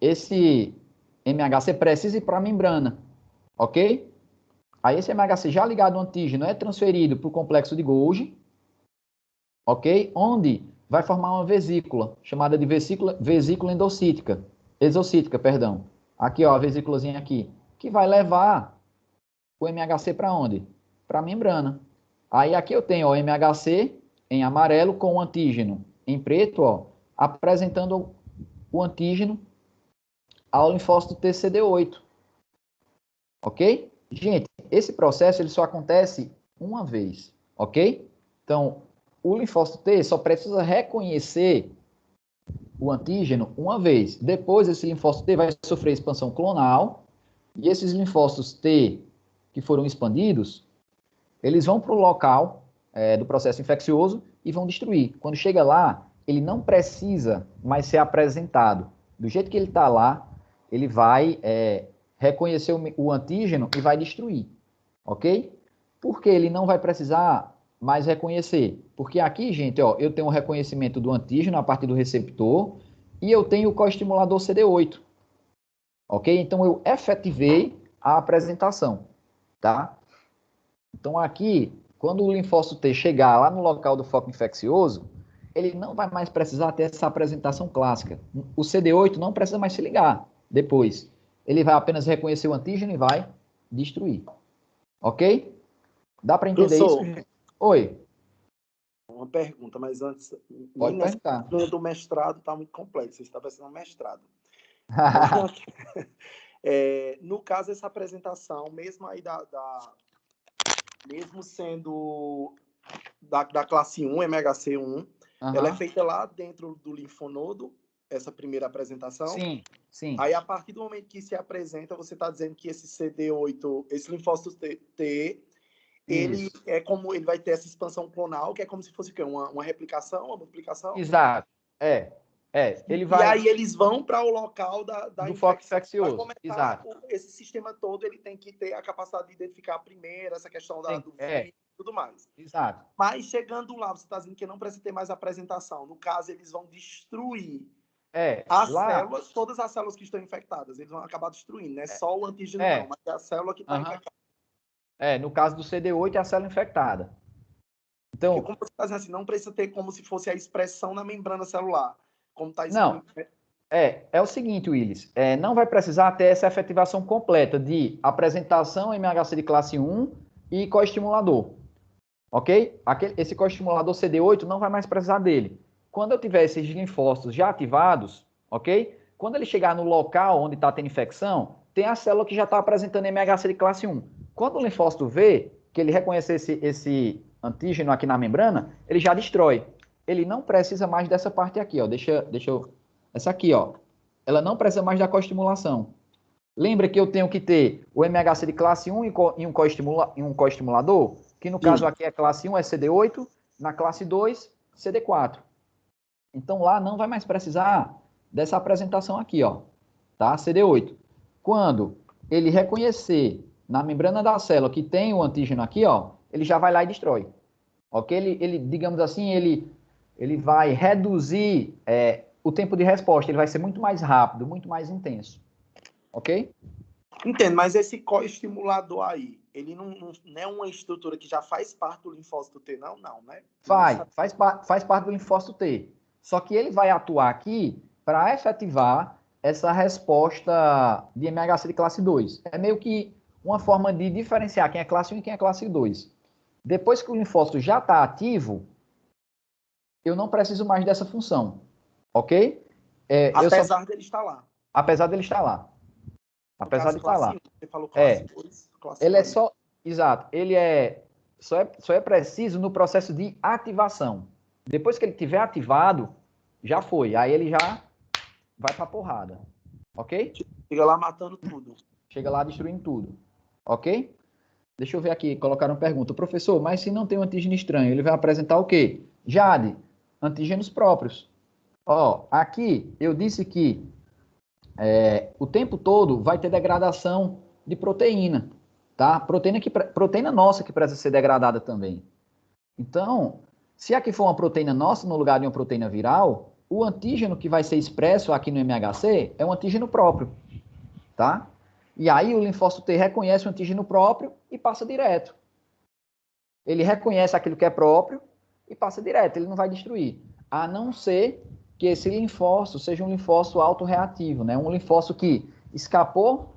Speaker 1: esse MHC precisa ir para a membrana, ok? Aí esse MHC já ligado ao antígeno é transferido para o complexo de Golgi, ok? Onde vai formar uma vesícula, chamada de vesícula exocítica, perdão. Aqui, ó, a vesículazinha aqui, que vai levar o MHC para onde? Para a membrana. Aí aqui eu tenho o MHC em amarelo com o antígeno em preto, ó, apresentando o antígeno ao linfócito TCD8. Ok? Gente, esse processo ele só acontece uma vez, ok? Então, o linfócito T só precisa reconhecer o antígeno uma vez. Depois, esse linfócito T vai sofrer expansão clonal e esses linfócitos T que foram expandidos, eles vão para o local do processo infeccioso e vão destruir. Quando chega lá, ele não precisa mais ser apresentado. Do jeito que ele está lá, ele vai reconhecer o antígeno e vai destruir, ok? Por que ele não vai precisar mais reconhecer? Porque aqui, gente, ó, eu tenho o reconhecimento do antígeno a partir do receptor e eu tenho o coestimulador CD8, ok? Então, eu efetivei a apresentação, tá? Então, aqui, quando o linfócito T chegar lá no local do foco infeccioso, ele não vai mais precisar ter essa apresentação clássica. O CD8 não precisa mais se ligar depois. Ele vai apenas reconhecer o antígeno e vai destruir. Ok? Dá para entender
Speaker 2: Professor,
Speaker 1: isso? Oi.
Speaker 2: uma pergunta, mas antes,
Speaker 1: Pode perguntar.
Speaker 2: do mestrado está muito complexo, você está parecendo um mestrado. No caso, essa apresentação, mesmo aí mesmo sendo da classe 1, MHC1, ela é feita lá dentro do linfonodo, essa primeira apresentação.
Speaker 1: Sim, sim.
Speaker 2: Aí, a partir do momento que se apresenta, você está dizendo que esse CD8, esse linfócito T, ele vai ter essa expansão clonal, que é como se fosse o quê? Uma replicação, uma multiplicação?
Speaker 1: Exato. Ele vai...
Speaker 2: E aí eles vão para o local do
Speaker 1: foco infeccioso.
Speaker 2: Exato. Esse sistema todo ele tem que ter a capacidade de identificar primeiro essa questão do vírus e tudo mais.
Speaker 1: Exato.
Speaker 2: Mas chegando lá, você está dizendo que não precisa ter mais apresentação. No caso, eles vão destruir células, todas as células que estão infectadas. Eles vão acabar destruindo, não é só o antígeno não, mas é a célula que está infectada.
Speaker 1: No caso do CD8 é a célula infectada. Então,
Speaker 2: porque, como você está dizendo assim, não precisa ter como se fosse a expressão na membrana celular. Como está
Speaker 1: não, é o seguinte, Willis, não vai precisar ter essa efetivação completa de apresentação MHC de classe 1 e coestimulador, ok? Esse coestimulador CD8 não vai mais precisar dele. Quando eu tiver esses linfócitos já ativados, ok? Quando ele chegar no local onde está tendo infecção, tem a célula que já está apresentando MHC de classe 1. Quando o linfócito vê que ele reconhecer esse antígeno aqui na membrana, ele já destrói. Ele não precisa mais dessa parte aqui, ó. Deixa eu... Essa aqui, ó. Ela não precisa mais da coestimulação. Lembra que eu tenho que ter o MHC de classe 1 e um coestimulador? Que no caso aqui é classe 1, é CD8. Na classe 2, CD4. Então lá não vai mais precisar dessa apresentação aqui, ó. Tá? CD8. Quando ele reconhecer na membrana da célula que tem o antígeno aqui, ó, ele já vai lá e destrói. Ok? Ele digamos assim, ele vai reduzir o tempo de resposta, ele vai ser muito mais rápido, muito mais intenso. Ok?
Speaker 2: Entendo, mas esse coestimulador aí, ele não é uma estrutura que já faz parte do linfócito T, não, né?
Speaker 1: Faz parte do linfócito T. Só que ele vai atuar aqui para efetivar essa resposta de MHC de classe 2. É meio que uma forma de diferenciar quem é classe 1 e quem é classe 2. Depois que o linfócito já está ativo, eu não preciso mais dessa função. Ok?
Speaker 2: Apesar dele estar lá.
Speaker 1: Apesar dele estar lá. Apesar de estar lá.
Speaker 2: Você falou classe 2, classe 1.
Speaker 1: Ele é só... Exato. Ele só é preciso no processo de ativação. Depois que ele estiver ativado, já foi. Aí ele já vai para a porrada. Ok?
Speaker 2: Chega lá matando tudo.
Speaker 1: Chega lá destruindo tudo. Ok? Deixa eu ver aqui, colocaram pergunta. Professor, mas se não tem um antígeno estranho, ele vai apresentar o quê? Jade, antígenos próprios. Ó, aqui eu disse que o tempo todo vai ter degradação de proteína, tá? Proteína nossa que precisa ser degradada também. Então, se aqui for uma proteína nossa no lugar de uma proteína viral, o antígeno que vai ser expresso aqui no MHC é um antígeno próprio, tá? E aí o linfócito T reconhece o antígeno próprio e passa direto. Ele reconhece aquilo que é próprio e passa direto, ele não vai destruir. A não ser que esse linfócito seja um linfócito autorreativo, né? Um linfócito que escapou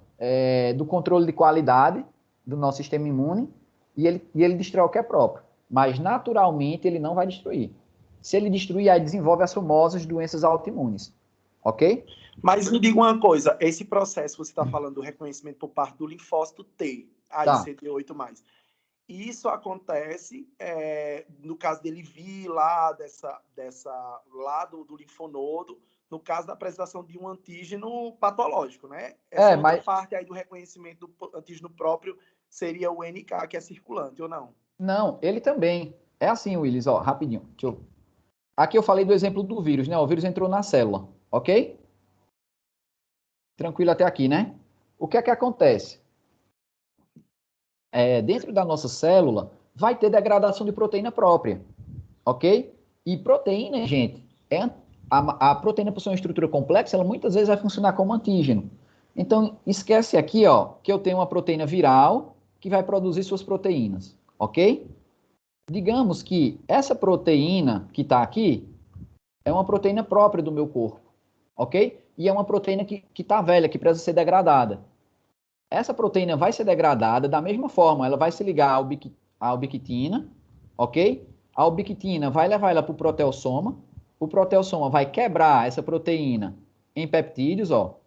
Speaker 1: do controle de qualidade do nosso sistema imune e ele destrói o que é próprio. Mas naturalmente ele não vai destruir. Se ele destruir, aí desenvolve as famosas doenças autoimunes. Ok?
Speaker 2: Mas me diga uma coisa, esse processo que você está falando do reconhecimento por parte do linfócito T, aí
Speaker 1: Tá.
Speaker 2: CD8+, isso acontece no caso dele vir lá lá do linfonodo, no caso da apresentação de um antígeno patológico, né? Essa outra parte aí do reconhecimento do antígeno próprio seria o NK, que é circulante, ou não?
Speaker 1: Não, ele também. É assim, Willis, ó, rapidinho. Aqui eu falei do exemplo do vírus, né? O vírus entrou na célula, ok? Tranquilo até aqui, né? O que é que acontece? Dentro da nossa célula, vai ter degradação de proteína própria, ok? E proteína, gente, a proteína, por ser uma estrutura complexa, ela muitas vezes vai funcionar como antígeno. Então, esquece aqui, ó, que eu tenho uma proteína viral que vai produzir suas proteínas, ok? Digamos que essa proteína que está aqui é uma proteína própria do meu corpo, ok? E é uma proteína que está velha, que precisa ser degradada. Essa proteína vai ser degradada da mesma forma, ela vai se ligar à ubiquitina, ok? A ubiquitina vai levar ela para o proteossoma, o proteossoma vai quebrar essa proteína em peptídeos, ó,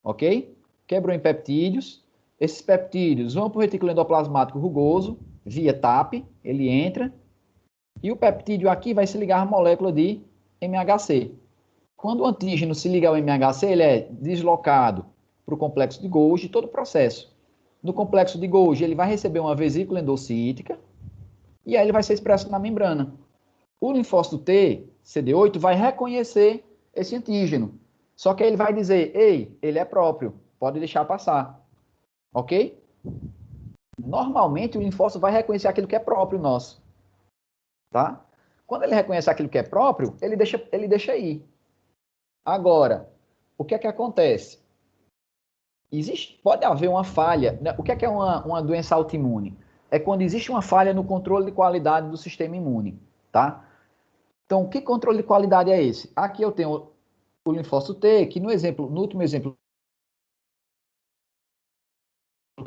Speaker 1: ok? Quebrou em peptídeos, esses peptídeos vão para o retículo endoplasmático rugoso, via TAP, ele entra, e o peptídeo aqui vai se ligar à molécula de MHC. Quando o antígeno se liga ao MHC, ele é deslocado para o complexo de Golgi, todo o processo. No complexo de Golgi, ele vai receber uma vesícula endocítica e aí ele vai ser expresso na membrana. O linfócito T, CD8, vai reconhecer esse antígeno. Só que aí ele vai dizer, ei, ele é próprio, pode deixar passar. Ok? Normalmente, o linfócito vai reconhecer aquilo que é próprio nosso. Tá? Quando ele reconhece aquilo que é próprio, ele deixa ir. Agora, o que é que acontece? Pode haver uma falha. Né? O que é uma doença autoimune? É quando existe uma falha no controle de qualidade do sistema imune, tá? Então, que controle de qualidade é esse? Aqui eu tenho o linfócito T, que no último exemplo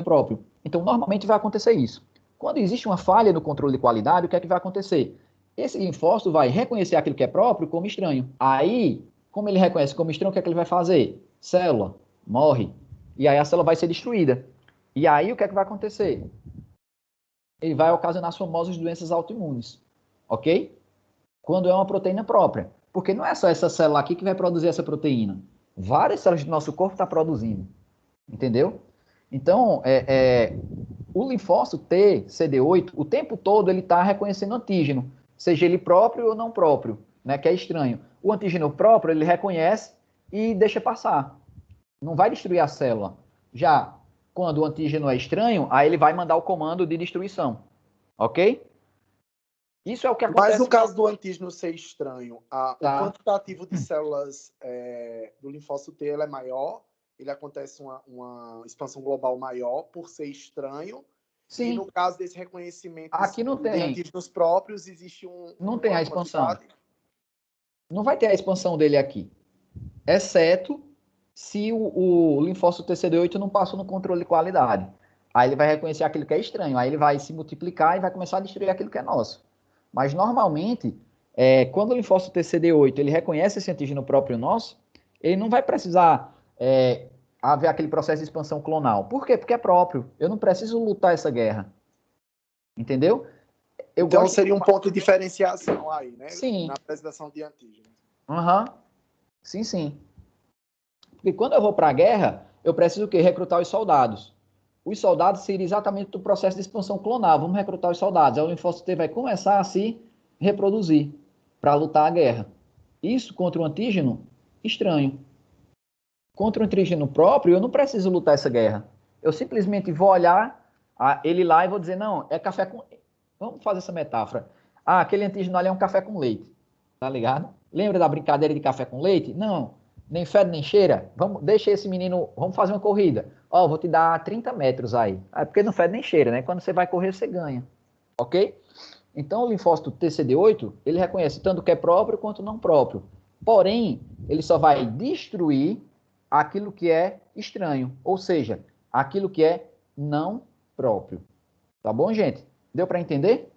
Speaker 1: próprio. Então, normalmente vai acontecer isso. Quando existe uma falha no controle de qualidade, o que é que vai acontecer? Esse linfócito vai reconhecer aquilo que é próprio como estranho. Aí, como ele reconhece como estranho, o que é que ele vai fazer? Célula morre. E aí a célula vai ser destruída. E aí o que é que vai acontecer? Ele vai ocasionar as famosas doenças autoimunes. Ok? Quando é uma proteína própria. Porque não é só essa célula aqui que vai produzir essa proteína. Várias células do nosso corpo estão produzindo. Entendeu? Então, o linfócito T, CD8, o tempo todo ele está reconhecendo antígeno, seja ele próprio ou não próprio, né, que é estranho. O antígeno próprio ele reconhece e deixa passar. Não vai destruir a célula. Já quando o antígeno é estranho, aí ele vai mandar o comando de destruição. Ok? Isso é o que acontece.
Speaker 2: Mas no caso do antígeno ser estranho,
Speaker 1: Tá.
Speaker 2: O quantitativo de células do linfócito T é maior, ele acontece uma expansão global maior por ser estranho.
Speaker 1: Sim.
Speaker 2: E no caso desse reconhecimento
Speaker 1: aqui não tem.
Speaker 2: de antígenos próprios, existe
Speaker 1: não tem a expansão. Não vai ter a expansão dele aqui. Exceto se o linfócito TCD8 não passou no controle de qualidade. Aí ele vai reconhecer aquilo que é estranho. Aí ele vai se multiplicar e vai começar a destruir aquilo que é nosso. Mas, normalmente, quando o linfócito TCD8 ele reconhece esse antígeno próprio nosso, ele não vai precisar haver aquele processo de expansão clonal. Por quê? Porque é próprio. Eu não preciso lutar essa guerra. Entendeu?
Speaker 2: Então, seria um ponto de diferenciação aí, né?
Speaker 1: Sim.
Speaker 2: Na apresentação de antígenos.
Speaker 1: Sim, sim. Porque quando eu vou para a guerra, eu preciso o quê? Recrutar os soldados. Os soldados seriam exatamente do processo de expansão clonal. Vamos recrutar os soldados. Aí o linfócito T vai começar a se reproduzir para lutar a guerra. Isso contra um antígeno estranho. Contra um antígeno próprio, eu não preciso lutar essa guerra. Eu simplesmente vou olhar ele lá e vou dizer, não, é café com... Vamos fazer essa metáfora. Aquele antígeno ali é um café com leite. Tá ligado? Lembra da brincadeira de café com leite? Não. Nem fede, nem cheira? Deixa esse menino, vamos fazer uma corrida. Ó, vou te dar 30 metros aí. É porque não fede nem cheira, né? Quando você vai correr, você ganha. Ok? Então, o linfócito TCD8, ele reconhece tanto o que é próprio quanto não próprio. Porém, ele só vai destruir aquilo que é estranho, ou seja, aquilo que é não próprio. Tá bom, gente? Deu para entender?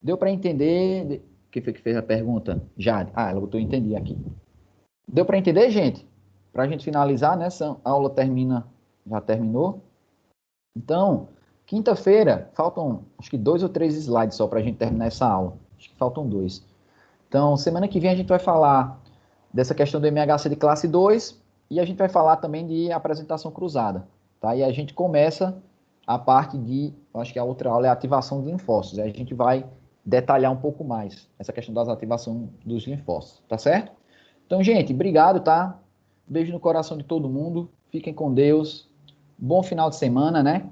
Speaker 1: Deu para entender? Quem foi que fez a pergunta? Jade. Ah, ela botou entendi aqui. Deu para entender, gente? Para a gente finalizar, né? Essa aula já terminou. Então, quinta-feira, faltam acho que 2 ou 3 slides só para a gente terminar essa aula. Acho que faltam 2. Então, semana que vem a gente vai falar dessa questão do MHC de classe 2 e a gente vai falar também de apresentação cruzada. Tá? E a gente começa a parte de, acho que a outra aula é a ativação de linfócitos. Aí a gente vai detalhar um pouco mais essa questão das ativações dos linfócitos. Tá certo? Então, gente, obrigado, tá? Beijo no coração de todo mundo. Fiquem com Deus. Bom final de semana, né?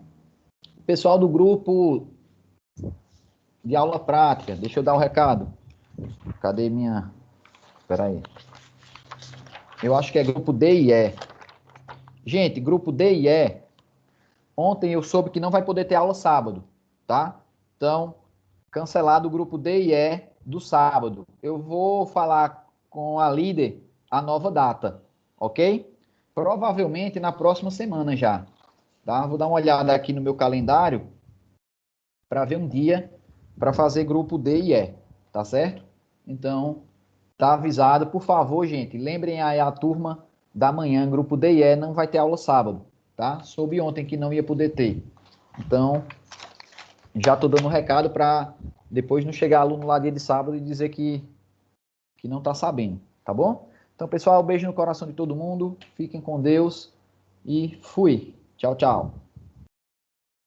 Speaker 1: Pessoal do grupo de aula prática, deixa eu dar o recado. Cadê minha... Espera aí. Eu acho que é grupo D e E. Gente, grupo D e E, ontem eu soube que não vai poder ter aula sábado, tá? Então, cancelado o grupo D e E do sábado. Eu vou falar com a líder a nova data, ok? Provavelmente na próxima semana já, tá? Vou dar uma olhada aqui no meu calendário para ver um dia para fazer grupo D e E, tá certo? Então, tá avisado. Por favor, gente, lembrem aí a turma da manhã, grupo D e E, não vai ter aula sábado, tá? Soube ontem que não ia poder ter. Então, já tô dando um recado para depois não chegar aluno lá dia de sábado e dizer que não tá sabendo, tá bom? Então, pessoal, beijo no coração de todo mundo, fiquem com Deus e fui. Tchau, tchau.